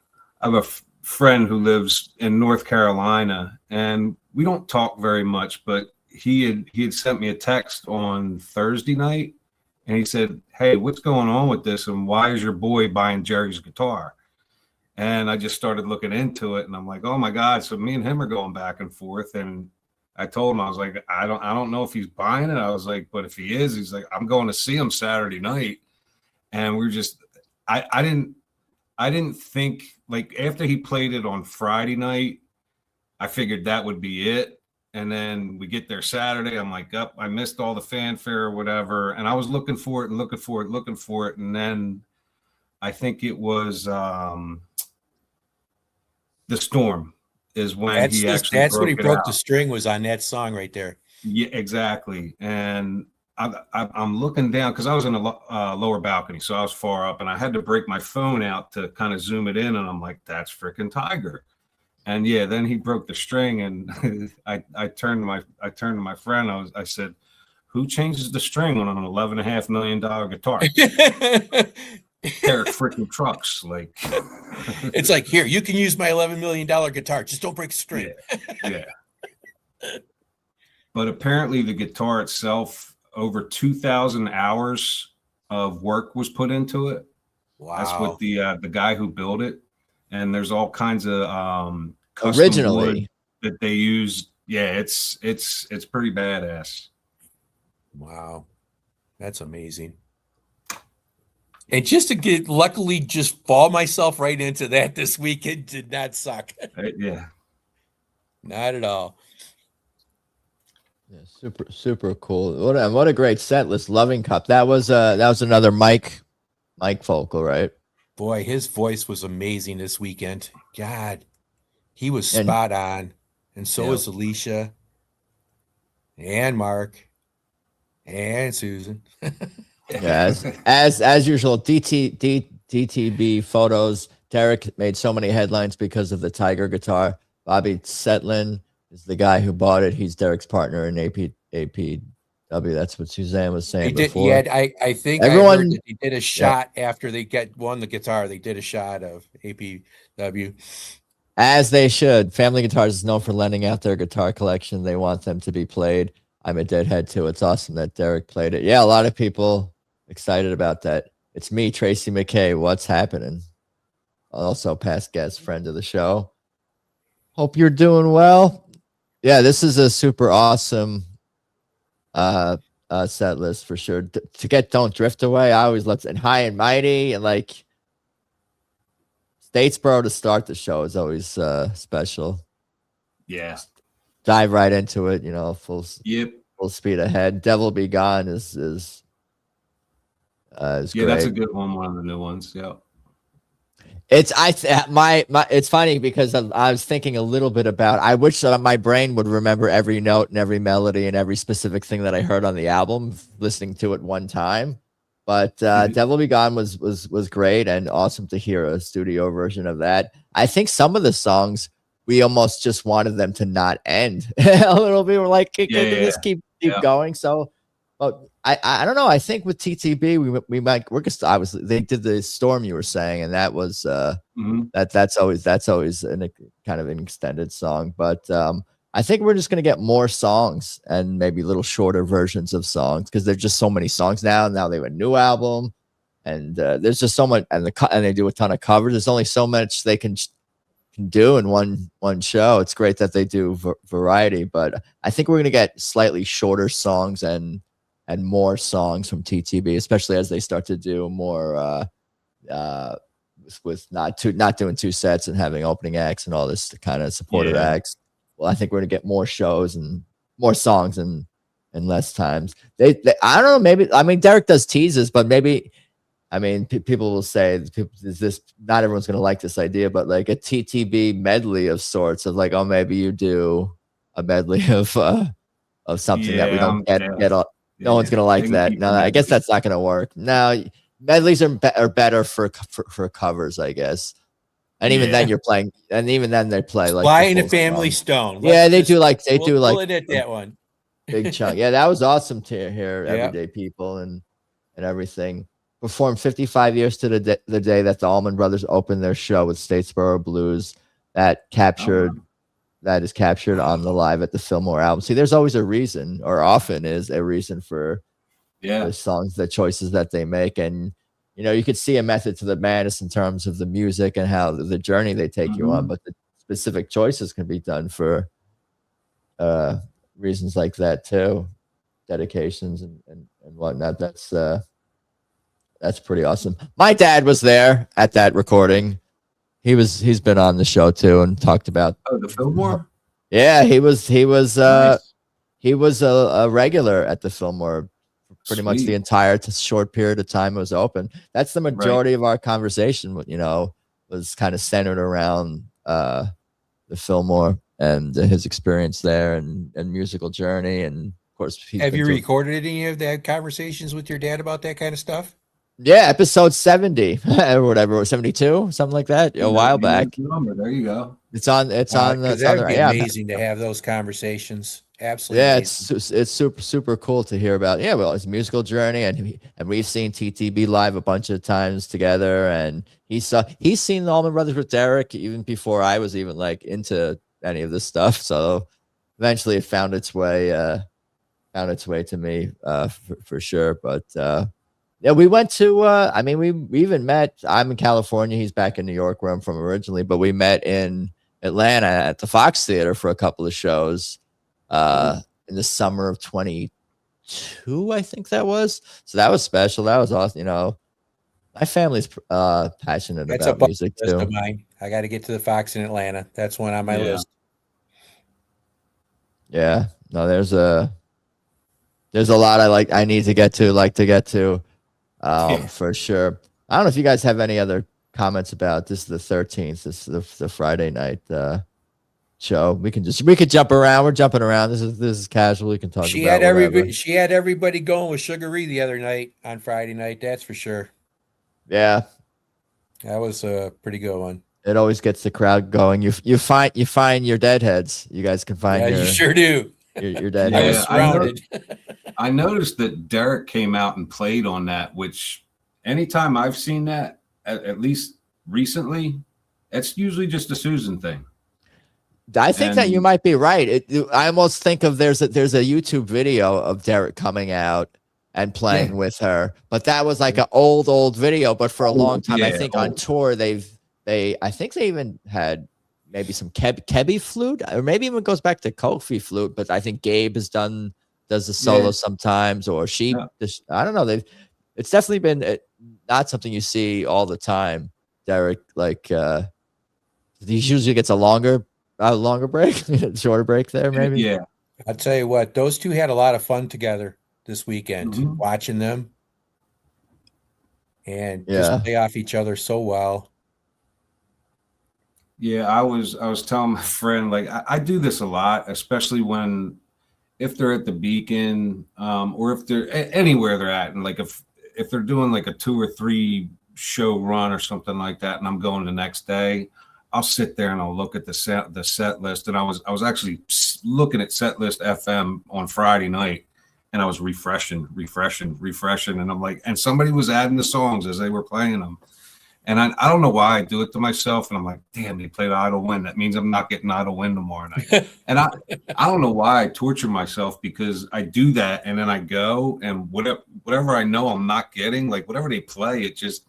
I have a friend who lives in North Carolina, and we don't talk very much. But he had sent me a text on Thursday night, and he said, "Hey, what's going on with this? And why is your boy buying Jerry's guitar?" And I just started looking into it, and I'm like, "Oh my God!" So me and him are going back and forth, and I told him, I was like, I don't know if he's buying it. I was like, but if he is, he's like, I'm going to see him Saturday night. And we're just, I didn't think, like, after he played it on Friday night, I figured that would be it. And then we get there Saturday. I'm like, I missed all the fanfare or whatever. And I was looking for it. And then I think it was The Storm is when that's when he broke the string, was on that song right there. Yeah, exactly. And I'm looking down because I was in a lower balcony, so I was far up, and I had to break my phone out to kind of zoom it in, and I'm like, that's freaking Tiger. And yeah, then he broke the string, and I turned to my friend. I said, who changes the string on an $11.5 million guitar? Derek freaking Trucks. Like, it's like, here, you can use my $11 million guitar, just don't break the string. Yeah. But apparently the guitar itself, over 2,000 hours of work was put into it. Wow. That's what the guy who built it. And there's all kinds of custom originally wood that they use. Yeah, it's pretty badass. Wow. That's amazing. And just to luckily just fall myself right into that this weekend did not suck. Yeah. Not at all. Yeah, super cool. What a great set list. Loving Cup. That was another Mike Focal, right? Boy, his voice was amazing this weekend. God, he was spot on. And so was Alecia and Mark and Susan. Yeah, as usual, DTB photos. Derek made so many headlines because of the Tiger guitar. Bobby Setlin is the guy who bought it. He's Derek's partner in APW. That's what Suzanne was saying before. I think everyone, I heard that they did a shot after they won the guitar. They did a shot of APW. As they should. Family Guitars is known for lending out their guitar collection. They want them to be played. I'm a deadhead too. It's awesome that Derek played it. Yeah, a lot of people excited about that. It's me, Tracy McKay. What's happening? Also past guest, friend of the show. Hope you're doing well. Yeah, this is a super awesome set list for sure. To get Don't Drift Away, I always love it. And High and Mighty, and like Statesboro to start the show is always special. Yeah. Dive right into it, full speed ahead. Devil Be Gone is great. That's a good one of the new ones. Yeah. It's it's funny because I was thinking a little bit about, I wish my brain would remember every note and every melody and every specific thing that I heard on the album, listening to it one time. But Devil Be Gone was great and awesome to hear a studio version of that. I think some of the songs we almost just wanted them to not end a little bit. We're like, can this keep going? So, but I don't know. I think with TTB we might work. Obviously, they did the Storm you were saying, and that was that's always a kind of an extended song. But I think we're just going to get more songs and maybe little shorter versions of songs because there's just so many songs now. Now they have a new album, and there's just so much, and they do a ton of covers. There's only so much they can do in one show. It's great that they do variety, but I think we're going to get slightly shorter songs and more songs from TTB, especially as they start to do more with not doing two sets and having opening acts and all this kind of supportive acts. Well, I think we're gonna get more shows and more songs and less times. They I don't know, maybe, I mean, Derek does teases, but maybe, I mean, people will say, is this, not everyone's gonna like this idea, but like a TTB medley of sorts of like, oh, maybe you do a medley of something that we don't get all. No one's gonna like that. No, I guess that's not gonna work. No, medleys are better for covers, I guess. And even then you're playing, and even then they play like Fly in a Family Stone. They do like pull it at that one. Big chunk. Yeah, that was awesome to hear. Everyday People and everything. Performed 55 years to the day that the Allman Brothers opened their show with Statesboro Blues. That is captured on the Live at the Fillmore album. See, there's always a reason, or often is a reason for the songs, the choices that they make. And you know, you could see a method to the madness in terms of the music and how the journey they take you on, but the specific choices can be done for reasons like that too, dedications and whatnot. That's pretty awesome. My dad was there at that recording. He's been on the show too and talked about the Fillmore. Yeah, he was Nice. he was a regular at the Fillmore pretty much the entire short period of time it was open. That's the majority of our conversation, you know, was kind of centered around the Fillmore and his experience there and musical journey. And of course, have you recorded any of that conversations with your dad about that kind of stuff? Yeah, episode 70 or whatever, 72, something like that, a while back. There you go. It's on. That would be amazing to have those conversations. Absolutely. Yeah, it's super cool to hear about. Yeah, well, his musical journey, and we've seen TTB live a bunch of times together, and he's seen the Allman Brothers with Derek even before I was even like into any of this stuff. So eventually, it found its way to me for sure. But yeah, we went to. I mean, we even met. I'm in California. He's back in New York, where I'm from originally. But we met in Atlanta at the Fox Theater for a couple of shows. In the summer of 22, I think that was. So that was special. That was awesome. You know, my family's passionate about music too. Of mine. I got to get to the Fox in Atlanta. That's one on my list. Yeah. No, there's a lot I need to get to, for sure. I don't know if you guys have any other comments about this. The 13th. This is the Friday night show. We could jump around. We're jumping around. This is casual. We can talk. She had everybody going with Sugar-E the other night on Friday night. That's for sure. Yeah, that was a pretty good one. It always gets the crowd going. You find your deadheads. You guys can find. Yeah, you sure do. Your deadheads. I noticed that Derek came out and played on that. Which anytime I've seen that, at least recently, it's usually just a Susan thing. I think that you might be right. I almost think of there's a YouTube video of Derek coming out and playing with her, but that was like an old video. But for a long time, I think on tour I think they even had maybe some Kebbi flute, or maybe even goes back to Kofi flute. But I think Gabe does the solo sometimes, or I don't know. It's definitely been not something you see all the time. Derek, like he usually gets a longer break, shorter break there, maybe. Yeah, I'll tell you what, those two had a lot of fun together this weekend, watching them and just play off each other so well. Yeah, I was telling my friend, like, I do this a lot, especially if they're at the Beacon, or if they're anywhere they're at, and like if if they're doing like a 2 or 3 show run or something like that, and I'm going the next day, I'll sit there and I'll look at the set list. And I was actually looking at Setlist FM on Friday night, and I was refreshing, and I'm like, and somebody was adding the songs as they were playing them. And I don't know why I do it to myself. And I'm like, damn, they played Idle Wind. That means I'm not getting Idle Wind tomorrow night. And I don't know why I torture myself, because I do that. And then I go, and whatever I know I'm not getting, like whatever they play, it just,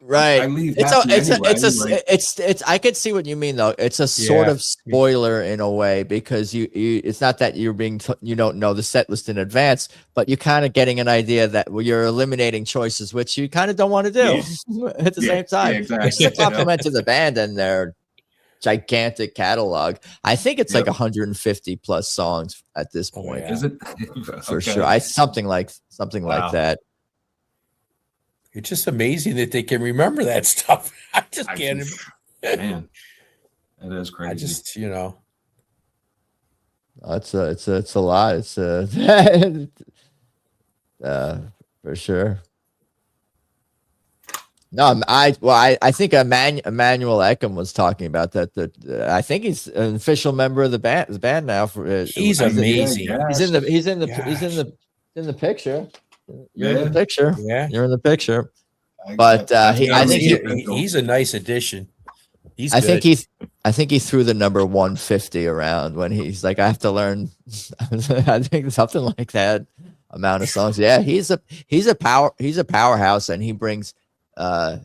right. I leave It's I could see what you mean though. It's a sort of spoiler in a way, because you it's not that you're being you don't know the set list in advance, but you're kind of getting an idea that you're eliminating choices which you kind of don't want to do at the same time. Exactly. It's a compliment to the band and their gigantic catalog. I think it's like 150 plus songs at this point. Is it? For sure. Something like that. It's just amazing that they can remember that stuff. I just can't. Man, it is crazy. I just, It's a lot. It's for sure. No, I think Emmanuel Eckham was talking about that. I think he's an official member of the band now. He's amazing. He's in the picture. You're in the picture. Yeah, you're in the picture. But I think he's a nice addition. I think he threw the number 150 around when he's like, I have to learn. I think something like that amount of songs. Yeah, he's a powerhouse, and he brings a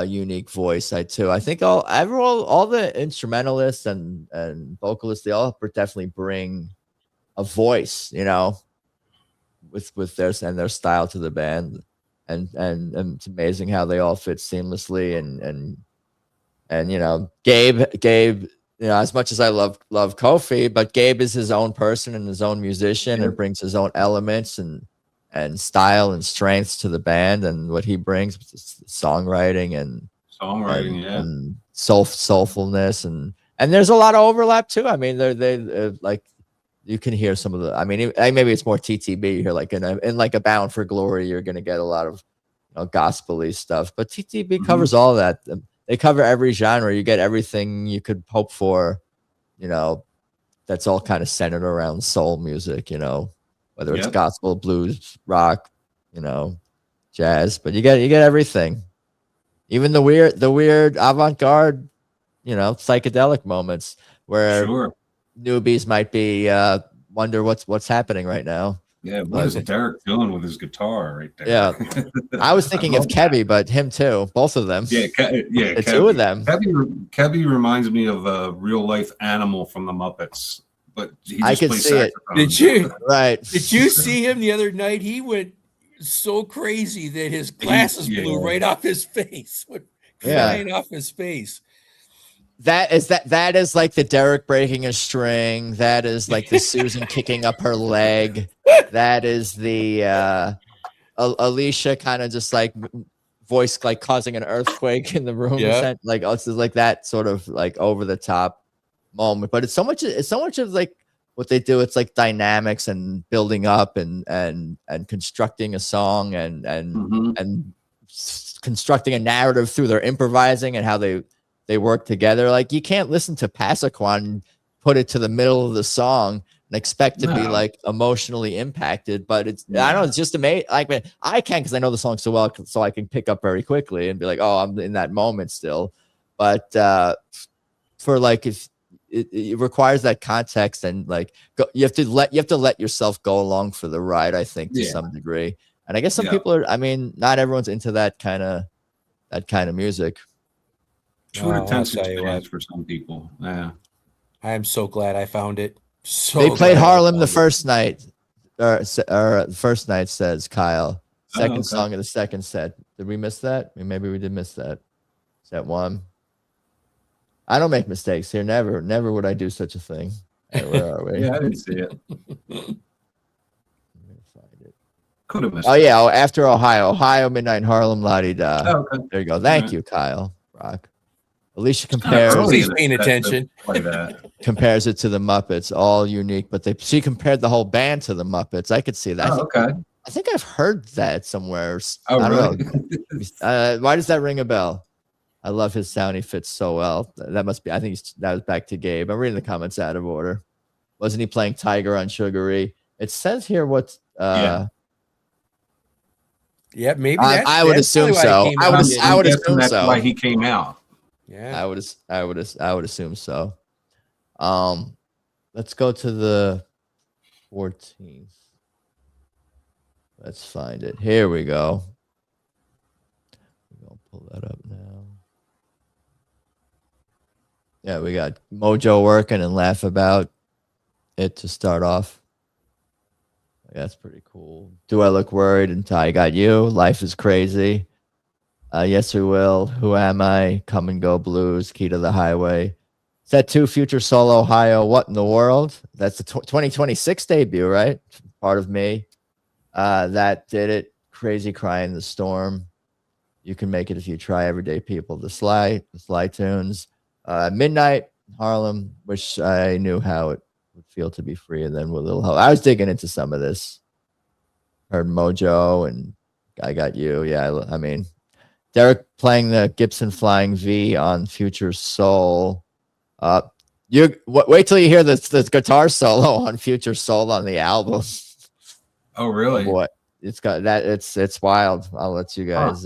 unique voice. I think all the instrumentalists and vocalists, they all definitely bring a voice, with their style to the band, and it's amazing how they all fit seamlessly, and Gabe, as much as I love Kofi, but Gabe is his own person and his own musician, and brings his own elements and style and strengths to the band, and what he brings with songwriting and soulfulness, and there's a lot of overlap too. I mean, they like, you can hear some of the, maybe it's more TTB. You hear like in like a Bound for Glory, you're going to get a lot of gospel-y stuff, but TTB covers all that. They cover every genre. You get everything you could hope for, that's all kind of centered around soul music, whether it's gospel, blues, rock, jazz, but you get everything, even the weird avant-garde, psychedelic moments where newbies might be wonder what's happening right now. Yeah, what is Derek doing with his guitar right there? Yeah, I was thinking of Kebbi, but him too, both of them. Yeah, the two of them. Kebbi reminds me of a real life animal from the Muppets, but I could see it. Did you? Right? Did you see him the other night? He went so crazy that his glasses blew right off his face. Flying off his face. That is like the Derek breaking a string. That is like the Susan kicking up her leg. That is the Alecia kind of just like voice like causing an earthquake in the room. Like it's like that sort of like over the top moment. But it's so much of like what they do. It's like dynamics and building up and constructing a song and constructing a narrative through their improvising and how they work together. Like, you can't listen to Passaquan, put it to the middle of the song and expect to be like emotionally impacted. But it's, I don't know, it's just amazing. Like, I can, because I know the song so well, so I can pick up very quickly and be like, oh, I'm in that moment still. But for like, if it requires that context, and like, you have to let yourself go along for the ride, I think, to some degree. And I guess some people are, not everyone's into that kind of music. Short attention spans for some people. Yeah, I am so glad I found it. They played Harlem the first night, or first night, says Kyle. Second song of the second set. Did we miss that? Maybe we did miss that. Set one. I don't make mistakes here. Never would I do such a thing. Right, where are we? Yeah, I didn't see it. Could have missed. Oh yeah, after Ohio Midnight in Harlem, la-di-da. Oh, okay. There you go. Thank you, Kyle. Rock. Alecia compares. Nobody's paying attention. Compares it to the Muppets, all unique, but she compared the whole band to the Muppets. I could see that. Oh, okay. I think I've heard that somewhere. Oh, I don't really? know. Why does that ring a bell? I love his sound. He fits so well. That must be. I think that was back to Gabe. I'm reading the comments out of order. Wasn't he playing Tiger on Sugary? It says here what. Yeah, maybe I would assume so. I would assume that's so. why he came out. Yeah, I would assume so. Let's go to the 14th. Let's find it. Here we go. We're gonna pull that up now. Yeah, we got Mojo working and laugh about it to start off. That's pretty cool. Do I look worried until I got you? Life is crazy. Yes, we will. Who am I? Come and go blues. Key to the highway. Set 2 Future Soul Ohio. What in the world? That's the 2026 debut, right? Part of me. That did it. Crazy Crying the Storm. You can make it if you try. Everyday People. The Sly Tunes. Midnight Harlem. Wish I knew how it would feel to be free. And then with a little help. I was digging into some of this. Heard Mojo and I Got You. Yeah, I mean, Derek playing the Gibson Flying V on Future Soul. Wait till you hear this guitar solo on Future Soul on the album. Oh, really? Oh, boy, it's got that. It's wild. I'll let you guys.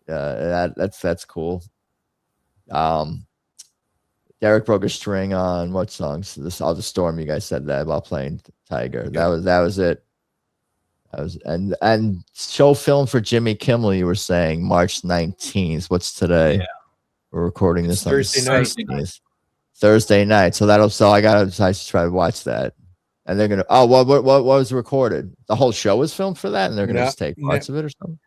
That's cool. Derek broke a string on what songs? This All the Storm. You guys said that about playing Tiger. Okay. That was it. That was and show film for Jimmy Kimmel. You were saying March 19th. What's today? Yeah. We're recording this on Thursday night. Thursday night. So I should try to watch that. And they're gonna. Oh, what was recorded? The whole show was filmed for that, and they're gonna just take parts of it or something.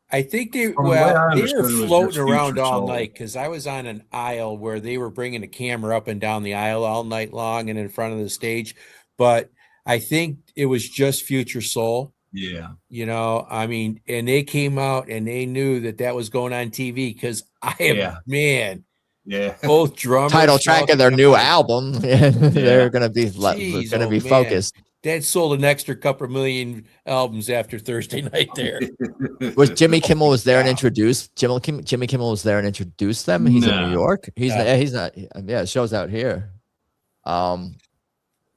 I think they From were what I understood, it was floating just around Future all Soul. night because I was on an aisle where they were bringing a camera up and down the aisle all night long and in front of the stage. But I think it was just Future Soul. Yeah. You know, I mean, and they came out and they knew that was going on TV because both drummers. Title track of their new album. They're gonna be focused. That sold an extra couple million albums after Thursday night. There was Jimmy Kimmel was there and introduced Jimmy Kimmel was there and introduced them. He's in New York. He's not. Yeah, it shows out here. And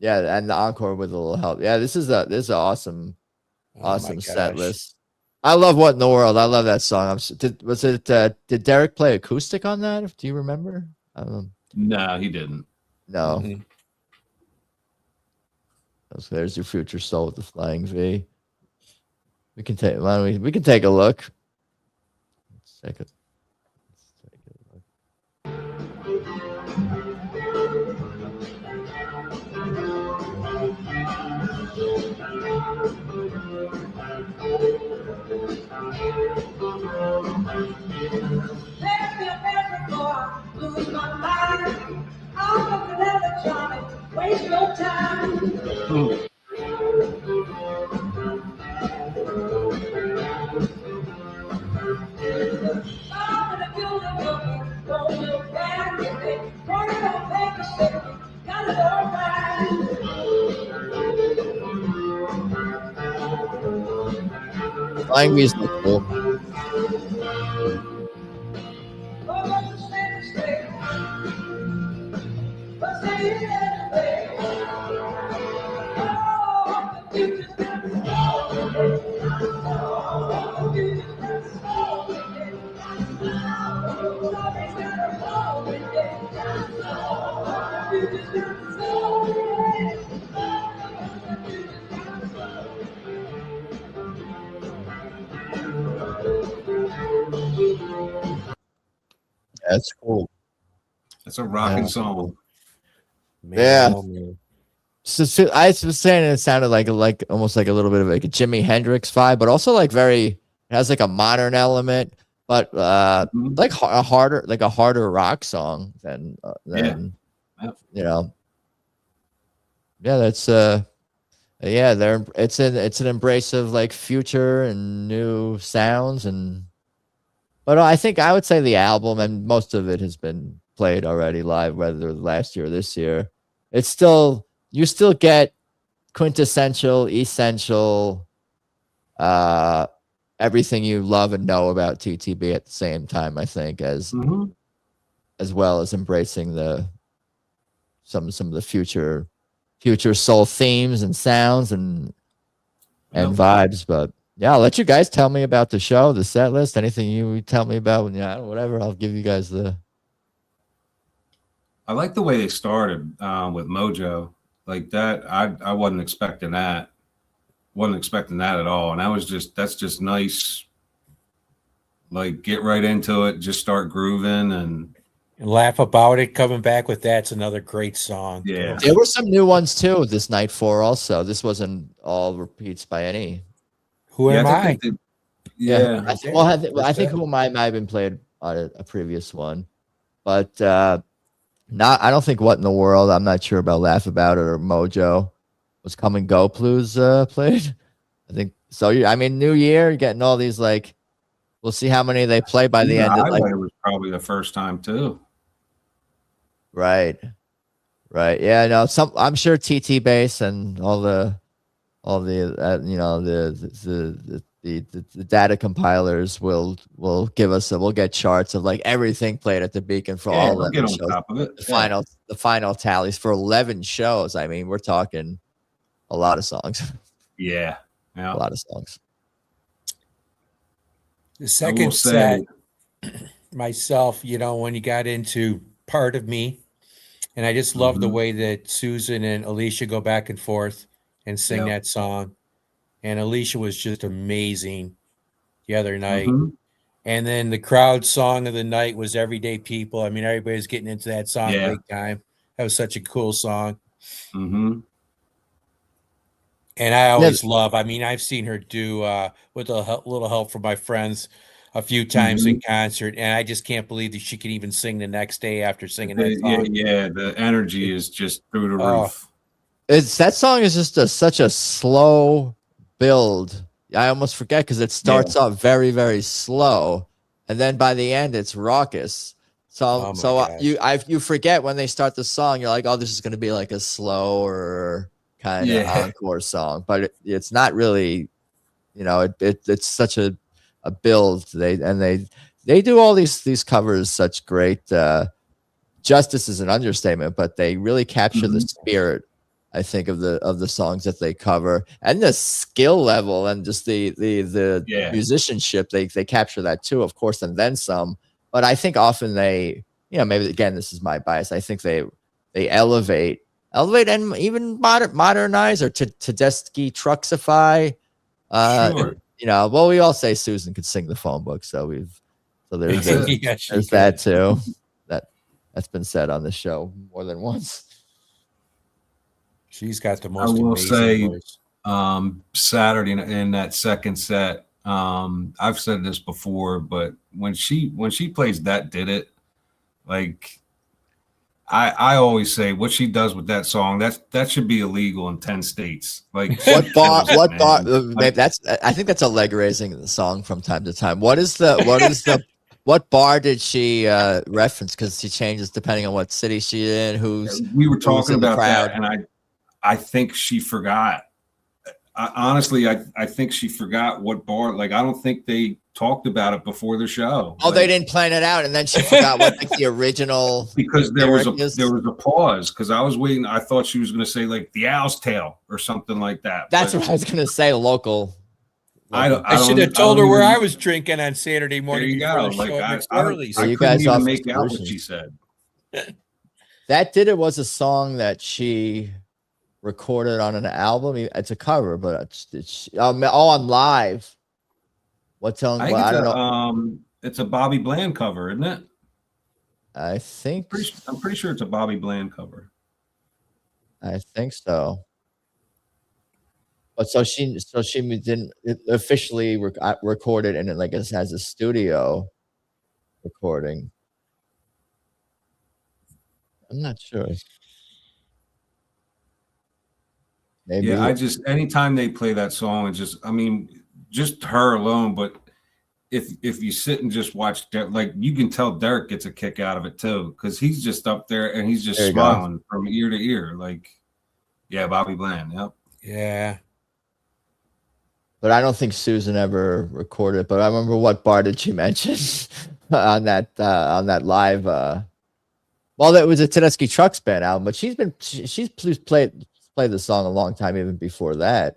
the encore with a little help. Yeah, this is an awesome set list. I love What in the World. I love that song. Did Derek play acoustic on that? Do you remember? No, he didn't. No. Mm-hmm. So there's your Future Soul with the Flying V. We can take a look. Let's take a look. Waste your time. Flying V is cool. That's cool. That's a rocking song. Yeah. So I was saying it sounded like almost like a little bit of like a Jimi Hendrix vibe, but also like it has like a modern element, but like a harder rock song than you know. Yeah, that's it's an embrace of like future and new sounds but I think I would say the album, and most of it has been played already live, whether last year or this year. You still get quintessential, essential everything you love and know about TTB at the same time, I think, as well as embracing some of the future soul themes and sounds and vibes. But yeah, I'll let you guys tell me about the show, the set list, anything you tell me about. Yeah, whatever. I'll give you guys the. I like the way they started with Mojo like that. I wasn't expecting that. Wasn't expecting that at all, and that's just nice. Like, get right into it, just start grooving and Laugh About It. Coming back with that's another great song. Yeah. There were some new ones too this night for also. This wasn't all repeats by any. Who am I? Yeah. I think Who Am I might have been played on a previous one, but I don't think What in the World. I'm not sure about Laugh About It or Mojo. Was Come and Go Blues played? I think so. I mean, New Year, you're getting all these like. We'll see how many they play by the end. It was probably the first time too. Right. Yeah. No. I'm sure TT Bass and all the the data compilers will give us. We'll get charts of like everything played at the Beacon for all we'll the get on shows. top of it. The final tallies for 11 shows. I mean, we're talking a lot of songs. Yeah. A lot of songs. The second set, myself, when you got into Part of Me, and I just love the way that Susan and Alecia go back and forth and sing that song. And Alecia was just amazing the other night. And then the crowd song of the night was Everyday People. I mean, everybody's getting into that song big time. That was such a cool song. And I always love, I've seen her do with a little help from my friends a few times in concert, and I just can't believe that she can even sing the next day after singing that song. Yeah, the energy is just through the roof. That song is just such a slow build. I almost forget because it starts off very, very slow, and then by the end it's raucous. So you forget when they start the song. You're like, oh, this is going to be like a slower kind of encore song, but it's not really. It's such a build. They do all these covers such great. Justice is an understatement, but they really capture the spirit, I think, of the songs that they cover, and the skill level and just the musicianship. They capture that too, of course, and then some. But I think often they, maybe again, this is my bias. I think they elevate and even modernize or Tedeschi trucksify. Sure. Well, we all say Susan could sing the phone book, so there's that too. That's been said on the show more than once. She's got the most. I will say, voice. Saturday in that second set, I've said this before, but when she plays That Did It, like I always say what she does with that song, that should be illegal in 10 states. Like what bar? I think that's a leg raising song from time to time. What bar did she reference? Because she changes depending on what city she's in. We were talking about that, and I think she forgot. Honestly, I think she forgot what bar. Like, I don't think they talked about it before the show. Oh, they didn't plan it out, and then she forgot what the original. Because there was a pause. Because I was waiting. I thought she was going to say like the Owl's Tail or something like that. That's what I was going to say. Local. I should have told her where I was drinking on Saturday morning. There you go. Like I couldn't even make out what she said. That Did It was a song that she recorded on an album. It's a cover, but it's on live. What song? I don't know. It's a Bobby Bland cover, isn't it? I think I'm pretty sure it's a Bobby Bland cover. I think so. But so she didn't officially record it, and it like it has a studio recording. I'm not sure. Maybe. Yeah, anytime they play that song, just her alone. But if you sit and just watch, like, you can tell Derek gets a kick out of it too, because he's just up there and he's just smiling from ear to ear. Like, yeah, Bobby Bland. Yep. Yeah. but I don't think Susan ever recorded. But I remember what bar did she mention on that live? Well, that was a Tedeschi Trucks Band album, but she's played the song a long time, even before that.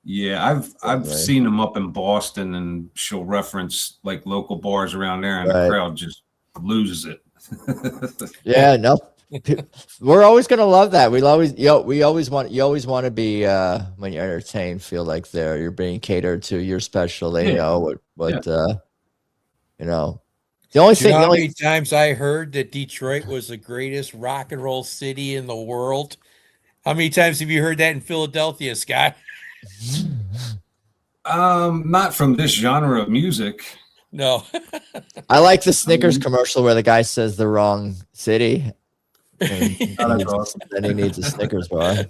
Yeah, I've seen them up in Boston, and she'll reference like local bars around there, and the crowd just loses it. Yeah, no, we're always gonna love that. We always want to be when you're entertained, feel like you're being catered to. You're special. They know what you know. The only thing. How many times I heard that Detroit was the greatest rock and roll city in the world? How many times have you heard that in Philadelphia, Scott? Not from this genre of music. No. I like the Snickers commercial where the guy says the wrong city. And then he needs a Snickers bar.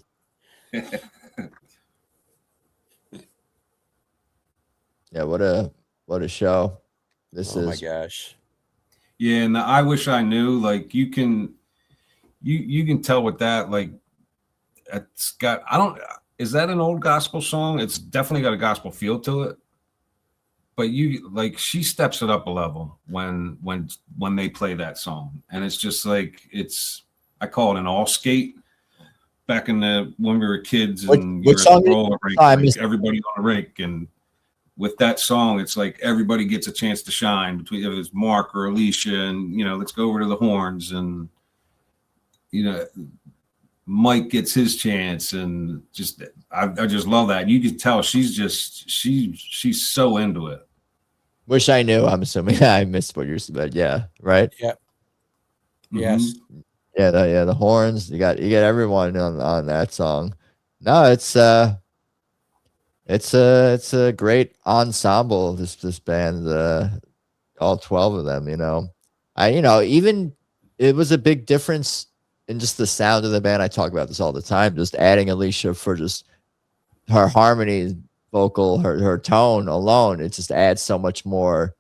Yeah, what a show. This is. Oh my gosh. Yeah, and I wish I knew. Like you can tell with that. Like it's got. Is that an old gospel song? It's definitely got a gospel feel to it. But she steps it up a level when they play that song, and it's just like I call it an all skate. Back in when we were kids, and which song? Roller rink, like everybody on the rink, and with that song, it's like everybody gets a chance to shine. Between if it's Mark or Alecia, and let's go over to the horns, and Mike gets his chance, and just I just love that. You can tell she's so into it. Wish I knew. I'm assuming I missed what you're saying, but yeah, right. Yeah. Yes. Yeah, the horns. You got everyone on that song. No, it's a great ensemble. This band, all 12 of them. Even it was a big difference in just the sound of the band. I talk about this all the time. Just adding Alecia for just her harmony, vocal, her tone alone, it just adds so much more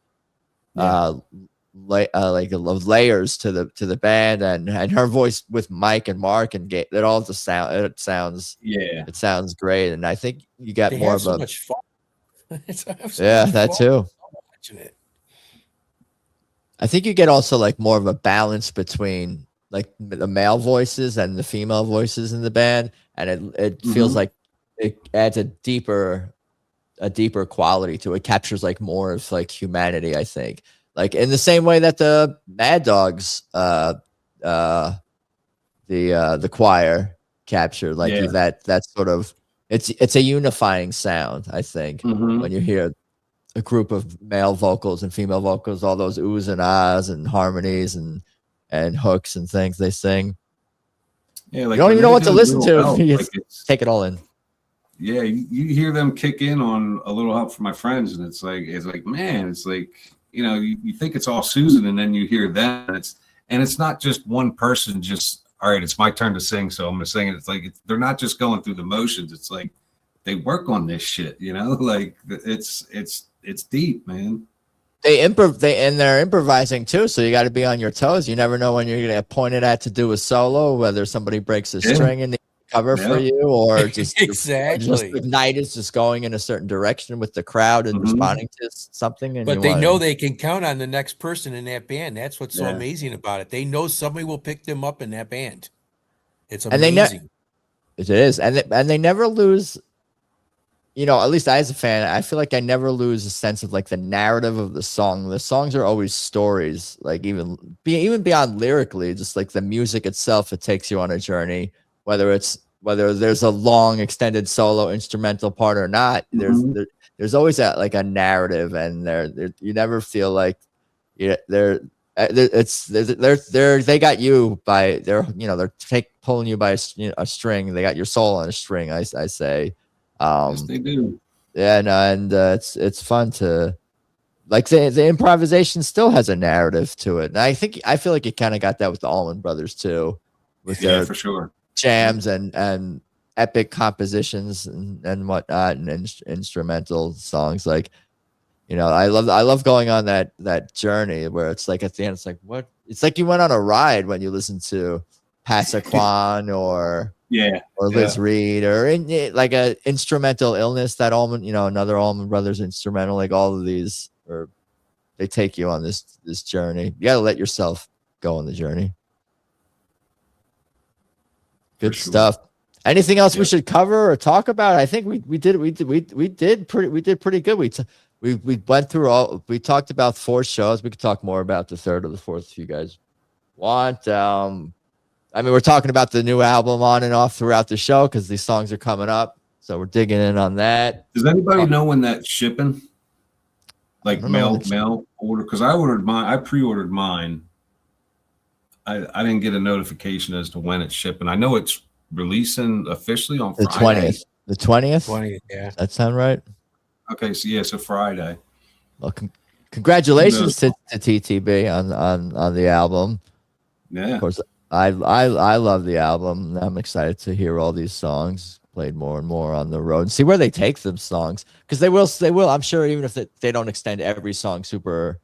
layers to the band, and her voice with Mike and Mark and Gabe, it all just sounds great. And I think you got more of so much fun. That too. I think you get also like more of a balance between like the male voices and the female voices in the band, and it feels like it adds a deeper quality to it. Captures like more of like humanity, I think, like in the same way that the Mad Dogs the choir captured that sort of it's a unifying sound, I think, when you hear a group of male vocals and female vocals, all those oohs and ahs and harmonies and hooks and things they sing. Yeah, like you don't even know what to listen to. You just take it all in. Yeah, you hear them kick in on A Little Help from My Friends, and it's like man, it's like you think it's all Susan, and then you hear them, and it's not just one person just, all right, it's my turn to sing, so I'm gonna sing it. It's like they're not just going through the motions. It's like they work on this shit, like it's deep, man. And they're improvising too, so you got to be on your toes. You never know when you're gonna get pointed at to do a solo, whether somebody breaks a string in the cover for you, or just exactly the night is just going in a certain direction with the crowd and responding to something. But they know they can count on the next person in that band. That's what's so amazing about it. They know somebody will pick them up in that band. It's amazing. It is, and they never lose. At least I, as a fan, I feel like I never lose a sense of like the narrative of the song. The songs are always stories, like even beyond lyrically, just like the music itself. It takes you on a journey, whether there's a long extended solo instrumental part or not. There's always a narrative, and you never feel like they got you by they're pulling you by a string. They got your soul on a string. I say. Yes, they do. Yeah, no, and it's fun to like the improvisation still has a narrative to it, and I feel like it kind of got that with the Allman Brothers too, with their for sure jams and epic compositions and whatnot, and instrumental songs. Like I love going on that journey where it's like at the end it's like what it's like you went on a ride when you listen to Passaquan or Yeah. Liz Reed or like a instrumental illness that Allman, another Allman Brothers instrumental, like all of these, or they take you on this journey. You gotta let yourself go on the journey. Good stuff. Anything else we should cover or talk about? I think we did pretty good. We went through all. We talked about 4 shows. We could talk more about the 3rd or the 4th if you guys want. I mean, we're talking about the new album on and off throughout the show because these songs are coming up. So we're digging in on that. Does anybody know when that's shipping? Like mail order? Because I ordered mine. I pre-ordered mine. I didn't get a notification as to when it's shipping. I know it's releasing officially on Friday. The 20th? 20th, yeah. Does that sound right? Okay, so yeah, so Friday. Well, congratulations to TTB on the album. Yeah. Of course, I love the album. I'm excited to hear all these songs played more and more on the road and see where they take them songs, because they will. I'm sure even if they don't extend every song super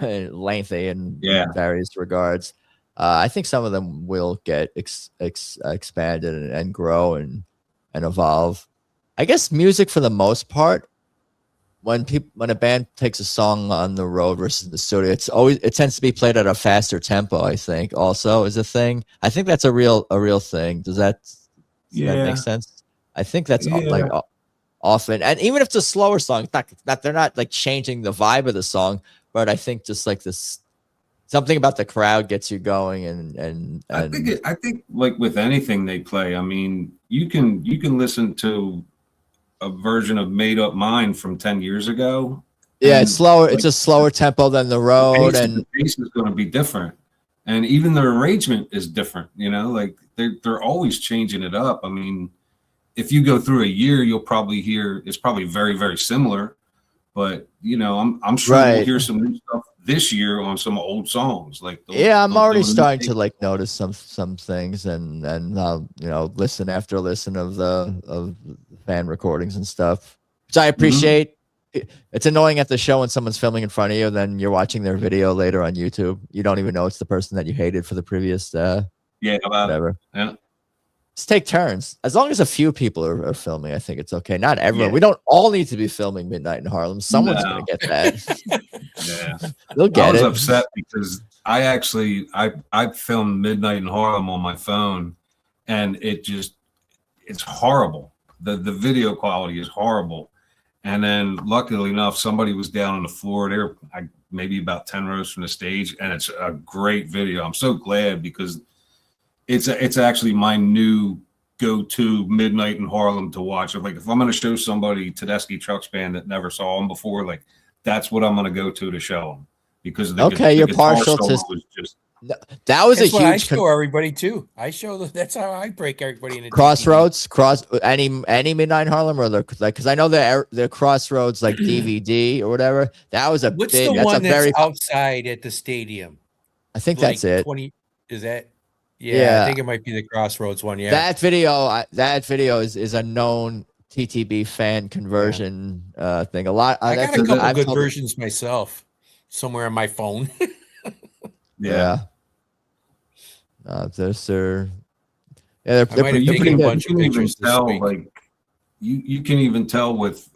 lengthy in various regards, I think some of them will get expanded and grow and evolve. I guess music for the most part, when a band takes a song on the road versus the studio, it tends to be played at a faster tempo. I think also is a thing. I think that's a real thing. Does that make sense? I think that's like often, and even if it's a slower song, they're not like changing the vibe of the song, but I think just like this, something about the crowd gets you going, and I think like with anything they play, I mean, you can listen to a version of Made Up Mind from 10 years ago. Yeah, it's slower. Like, it's a slower tempo than the road, and the pace is going to be different, and even the arrangement is different. Like they're always changing it up. I mean, if you go through a year, you'll probably hear it's probably very, very similar, but I'm sure we'll hear some new stuff this year on some old songs. Like I'm already starting to like notice some things, and listen of the fan recordings and stuff, which I appreciate. It's annoying at the show when someone's filming in front of you, then you're watching their video later on YouTube. You don't even know it's the person that you hated for the previous whatever. Yeah. Just take turns. As long as a few people are filming, I think it's okay. Not everyone. Yeah. We don't all need to be filming Midnight in Harlem. Someone's gonna get that. Yeah. They'll get it. I was upset because I filmed Midnight in Harlem on my phone, and it's horrible. The video quality is horrible. And then luckily enough, somebody was down on the floor there, maybe about 10 rows from the stage, and it's a great video. I'm so glad because it's actually my new go-to Midnight in Harlem to watch. Like if I'm going to show somebody Tedeschi Trucks Band that never saw them before, like that's what I'm going to go to show them, because you're partial to that was that's a huge. I show everybody too. That's how I break everybody into Crossroads, any Midnight in Harlem, or because I know the Crossroads like DVD or whatever. That was What's the one that's outside at the stadium? I think that's it. 20 is that? Yeah, I think it might be the Crossroads one. Yeah, that video is a known TTB fan conversion thing. A lot. I got a couple good versions myself somewhere on my phone. Yeah. They're pretty good. Bunch of pictures like you can even tell with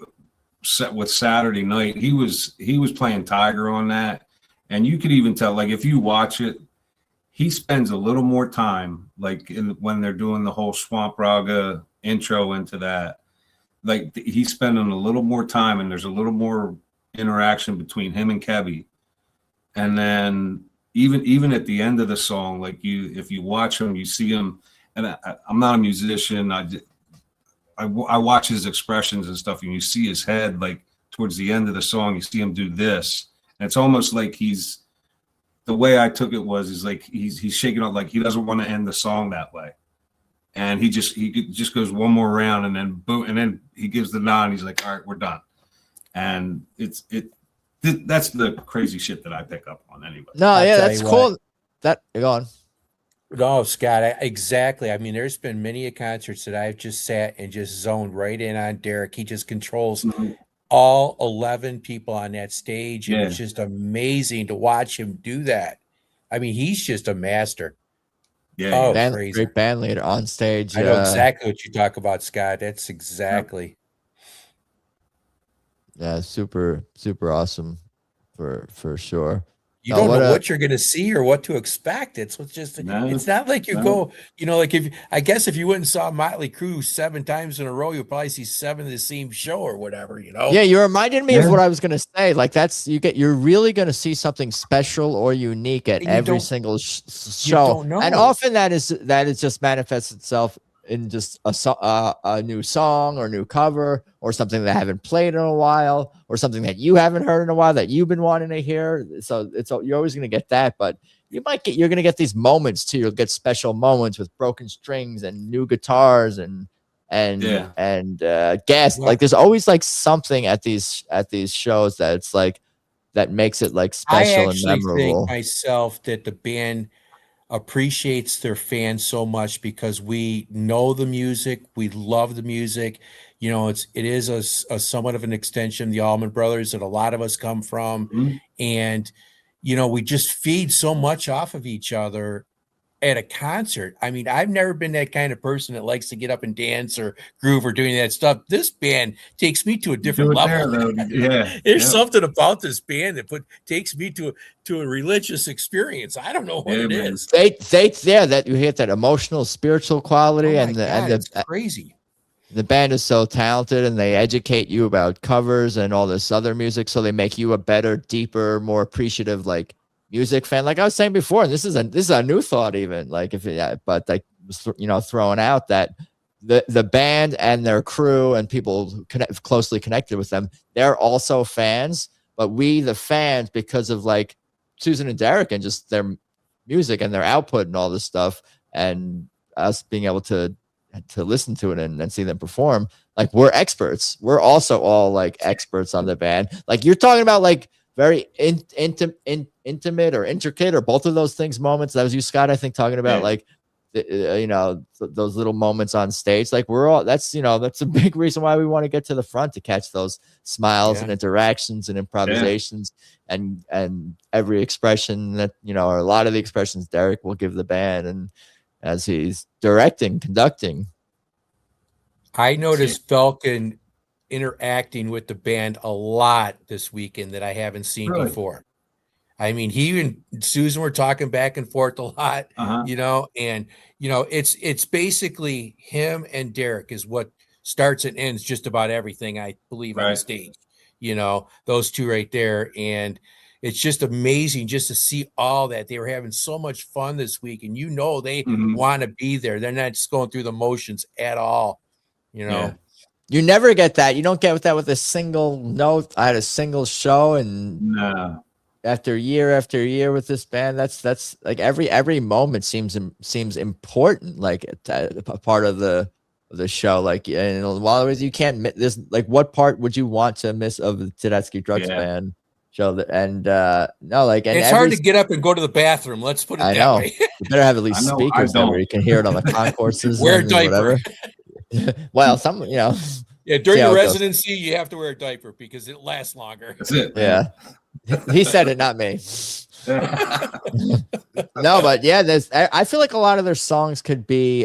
Saturday Night, he was playing Tiger on that, and you could even tell, like if you watch it, he spends a little more time, like when they're doing the whole Swamp Raga intro into that, like he's spending a little more time, and there's a little more interaction between him and Kebbi, and then even at the end of the song, like if you watch him, you see him, and I'm not a musician. I watch his expressions and stuff, and you see his head, like towards the end of the song, you see him do this. And it's almost like the way I took it was, is like he's shaking out, like he doesn't want to end the song that way. And he just goes one more round, and then boom, and then he gives the nod, and he's like, all right, we're done. And that's the crazy shit that I pick up on anyway. No, that's cool. Go on. No, Scott, exactly. I mean, there's been many concerts that I've just sat and just zoned right in on Derek. He just controls all 11 people on that stage, and it's just amazing to watch him do that. I mean, he's just a master. Yeah. Oh, yeah. crazy. Great band leader on stage. I know exactly what you talk about, Scott. That's exactly. Yeah, super awesome for sure. You Now, don't know what you're going to see or what to expect. It's just, No, it's not like you no. go, like I guess if you went and saw Motley Crue 7 times in a row, you'll probably see 7 of the same show or whatever, Yeah, you reminded me of Yeah. what I was gonna say. Like you're really gonna see something special or unique at And you every don't- single You show, don't know. and often that is just manifests itself in just a new song or new cover or something that I haven't played in a while or something that you haven't heard in a while that you've been wanting to hear. So you're always gonna get that, but you're gonna get these moments too. You'll get special moments with broken strings and new guitars and Yeah. gas. Yeah. Like there's always like something at these shows that it's like that makes it like I special and actually memorable. think myself that the band appreciates their fans so much because we know the music, we love the music. It is a somewhat of an extension of the Allman Brothers that a lot of us come from, Mhm. and we just feed so much off of each other at a concert. I mean, I've never been that kind of person that likes to get up and dance or groove or doing that stuff. This band takes me to a different Do it level. there, though. Yeah. There's yeah. something about this band that takes me to a religious experience. I don't know what Yeah, it man. is. They that you hit that emotional, spiritual quality, Oh and my God, it's the crazy. the band is so talented, and they educate you about covers and all this other music, so they make you a better, deeper, more appreciative like music fan. Like I was saying before, and this is a new thought, even like but like throwing out that the band and their crew and people who closely connected with them, they're also fans, but we the fans, because of like Susan and Derek and just their music and their output and all this stuff, and us being able to listen to it and see them perform, like we're experts. We're also all like experts on the band. Like you're talking about like very intimate or intricate or both of those things moments. That was you, Scott, I think, talking about like those little moments on stage. Like we're all that's a big reason why we want to get to the front, to catch those smiles and interactions and improvisations and every expression that or a lot of the expressions Derek will give the band, and as he's directing, conducting. I noticed Falcon interacting with the band a lot this weekend that I haven't seen Really? before. I mean, he and Susan were talking back and forth a lot, and it's basically him and Derek is what starts and ends just about everything, I believe, on the stage. Those two right there, and it's just amazing just to see all that. They were having so much fun this week, and they want to be there. They're not just going through the motions at all. You never get that. You don't get that with a single note. I had a single show, and after year with this band, that's like every moment seems important, like a part of the show. Like in a lot of ways, you can't miss this. Like, what part would you want to miss of the Tedeschi Drugs band show? And it's hard to get up and go to the bathroom. Let's put it that way. You better have at least speakers there where you can hear it on the concourses. Wear a diaper. Well, some during the residency, you have to wear a diaper because it lasts longer. That's it. Yeah. He said it, not me. No, but yeah, I feel like a lot of their songs could be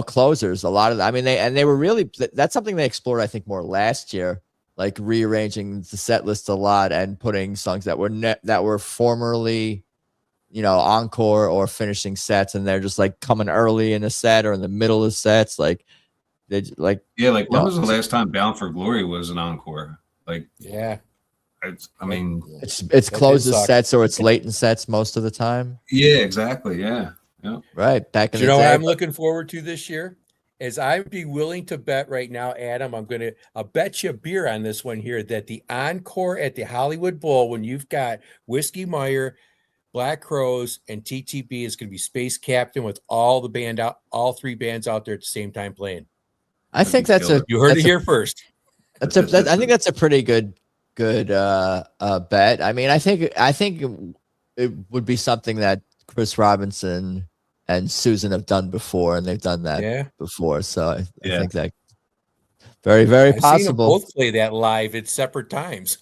closers. A lot of them. I mean, they were really, that's something they explored, I think, more last year, like rearranging the set list a lot and putting songs that were formerly encore or finishing sets, and they're just like coming early in a set or in the middle of sets. Like they like when was the last time Bound for Glory was an encore? Like it's closes sets or it's late in sets most of the time. Yeah, exactly. Yeah. Right. Back in the day. What I'm looking forward to this year is I'd be willing to bet right now, Adam, I'll bet you a beer on this one here, that the encore at the Hollywood Bowl, when you've got Whiskey Meyer, Black Crowes, and TTB, is going to be Space Captain with all three bands out there at the same time playing. I think you heard it here first. I think that's a pretty good bet. I mean, I think it would be something that Chris Robinson and Susan have done before, and they've done that before. So I think that very, very possible. I've seen them both play that live at separate times.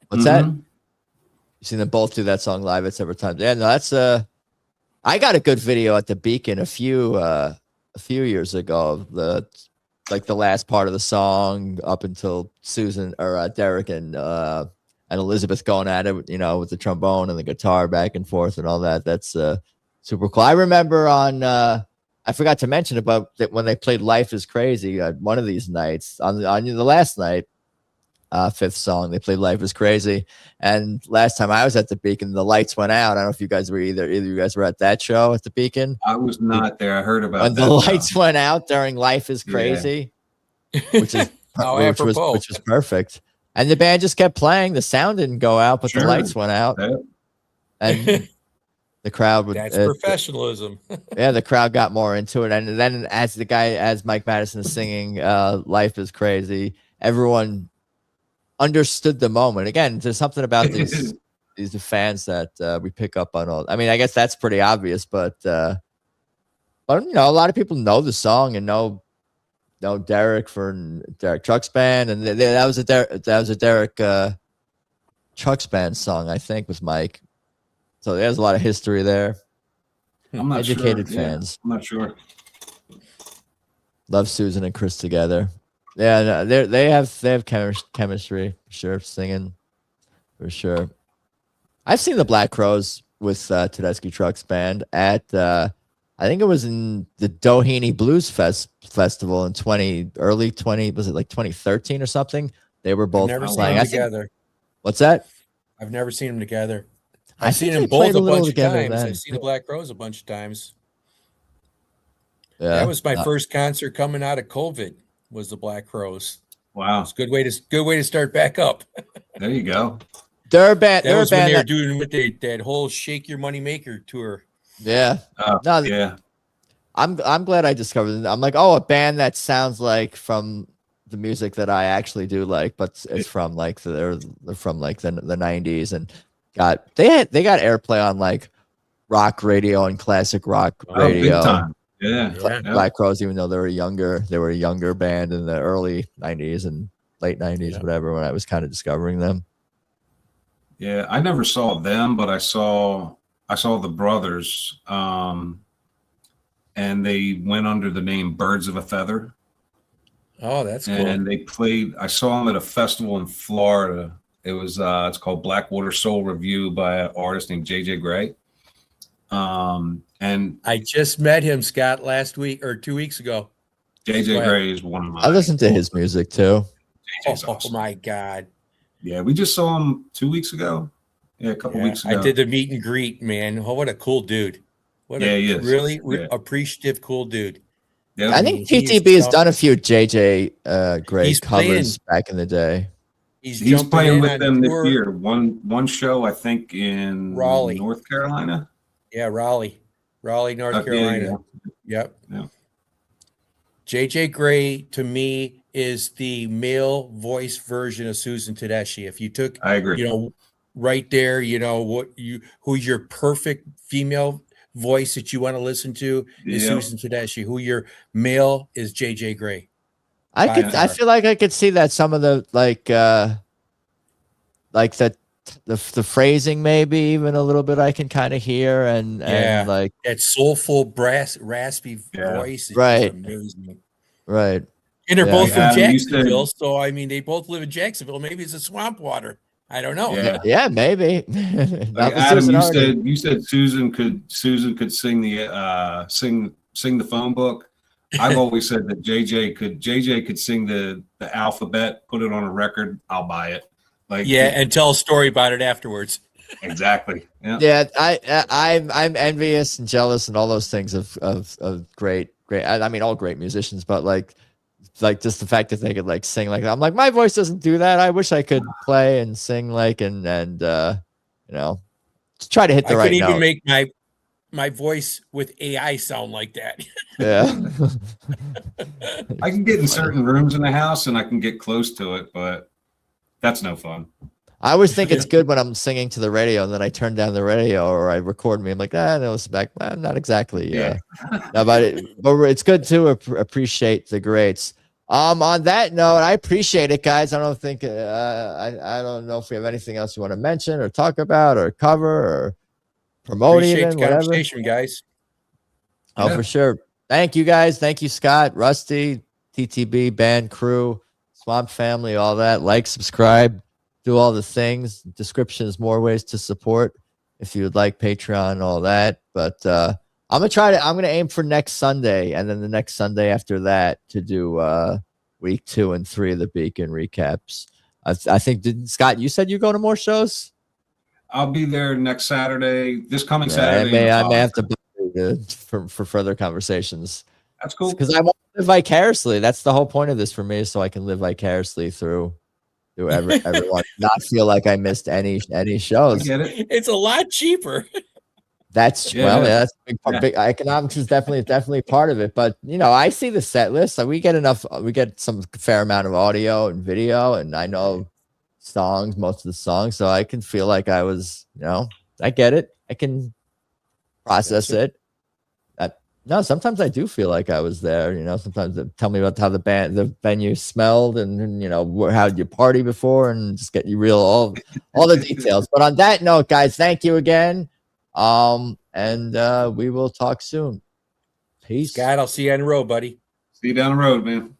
What's that? You've seen them both do that song live at separate times. Yeah, no, I got a good video at the Beacon a few years ago of the last part of the song up until Susan or Derek and Elizabeth going at it, you know, with the trombone and the guitar back and forth and all that. That's super cool. I remember on I forgot to mention about that when they played "Life Is Crazy" one of these nights on the last night. Fifth song, they played "Life Is Crazy," and last time I was at the Beacon, the lights went out. I don't know if you guys were either of you guys were at that show at the Beacon. I was not there. I heard about when that. The lights went out during "Life Is Crazy," which is which was perfect, and the band just kept playing. The sound didn't go out, but the lights went out, and the crowd would. That's professionalism. Yeah, the crowd got more into it, and then as Mike Mattison is singing "Life Is Crazy," everyone understood the moment. Again, there's something about these fans that we pick up on. All, I mean, I guess that's pretty obvious, but you know, a lot of people know the song and know Derek for Derek Trucks Band, and that was a Derek Trucks Band song, I think, with Mike. So there's a lot of history there. I'm not educated sure. fans. I'm not sure. Love Susan and Chris together. Yeah, no, they have chemistry for sure, singing for sure. I've seen the Black Crowes with Tedeschi Trucks Band at I think it was in the Doheny Blues Festival in early 2013 or something. They were both never seen playing them together. What's that? I've never seen them together. I I've seen them both a bunch of times. I've seen the Black Crowes a bunch of times. Yeah, that was my first concert coming out of COVID. Was the Black Crowes. Wow, it's a good way to start back up. There you go. They're a band. That was when they were doing with that whole Shake Your Money Maker tour. Yeah. Yeah. I'm glad I discovered it. I'm like, oh, a band that sounds like from the music that I actually do like, but it's from like they're from like the 90s and they got airplay on like rock radio and classic rock radio. Big time. Yeah. Black Crowes, even though they were a younger band in the early 90s and late 90s, whatever, when I was kind of discovering them. Yeah, I never saw them, but I saw the brothers, and they went under the name Birds of a Feather. Oh, that's cool. And they played. I saw them at a festival in Florida. It was it's called Blackwater Soul Review by an artist named JJ Gray. And I just met him, Scott, last week or 2 weeks ago. JJ Gray is one of my. I listen to his music too. Oh my God. Yeah, we just saw him 2 weeks ago. Yeah, a couple weeks ago. I did the meet and greet, man. Oh, what a cool dude. What he is. Really appreciative, cool dude. Yeah. I think TTB has done a few JJ Gray covers back in the day. He's playing with them this year. One show, I think, in Raleigh, North Carolina. Yeah, Raleigh, North Carolina. Yep. Yeah. JJ Gray, to me, is the male voice version of Susan Tedeschi. If you took, I agree. Right there, who's your perfect female voice that you want to listen to is Susan Tedeschi. Who your male is JJ Gray. I feel like I could see that some of the the phrasing maybe even a little bit I can kind of hear and like that soulful raspy voice is right amazing. Right. And they're both from Jacksonville, so I mean they both live in Jacksonville. Maybe it's a swamp water. I don't know. Yeah, maybe. Like Adam, you said Susan could sing the sing the phone book. I've always said that JJ could sing the alphabet, put it on a record. I'll buy it. And tell a story about it afterwards. Exactly. Yeah. I'm envious and jealous and all those things of great. I mean, all great musicians, but like just the fact that they could like sing like that. I'm like, my voice doesn't do that. I wish I could play and sing like and try to hit the right note. I couldn't even make my voice with AI sound like that. Yeah. I can get in certain rooms in the house and I can get close to it, but that's no fun. I always think it's good when I'm singing to the radio and then I turn down the radio or I record me. I'm like, no, it's back. Not exactly. No, but it's good to appreciate the greats. On that note, I appreciate it, guys. I don't think I don't know if we have anything else you want to mention or talk about or cover or promote Appreciate even, the whatever. conversation, guys. Oh, Yeah. for sure. Thank you guys. Thank you, Scott, Rusty, TTB, band crew, Swamp family, all that. Like, subscribe, do all the things. Description is more ways to support if you would like Patreon, all that. But I'm gonna aim for next Sunday, and then the next Sunday after that to do week 2 and 3 of the Beacon recaps. I think, Scott, you said you go to more shows? I'll be there next Saturday, this coming Yeah, Saturday. I may have to for further conversations. That's cool. Because I want to live vicariously. That's the whole point of this for me, so I can live vicariously through everyone, not feel like I missed any I shows. get it. It's a lot cheaper. That's Yeah, that's a big part. yeah. Big economics is definitely part of it. But I see the set list. So we get some fair amount of audio and video, and I know songs, most of the songs, so I can feel like I was, I get it. I can process it. No, sometimes I do feel like I was there. Sometimes they tell me about how the venue smelled, and how did you party before, and just get you all the details. But on that note, guys, thank you again. And we will talk soon. Peace. Scott, I'll see you on the road, buddy. See you down the road, man.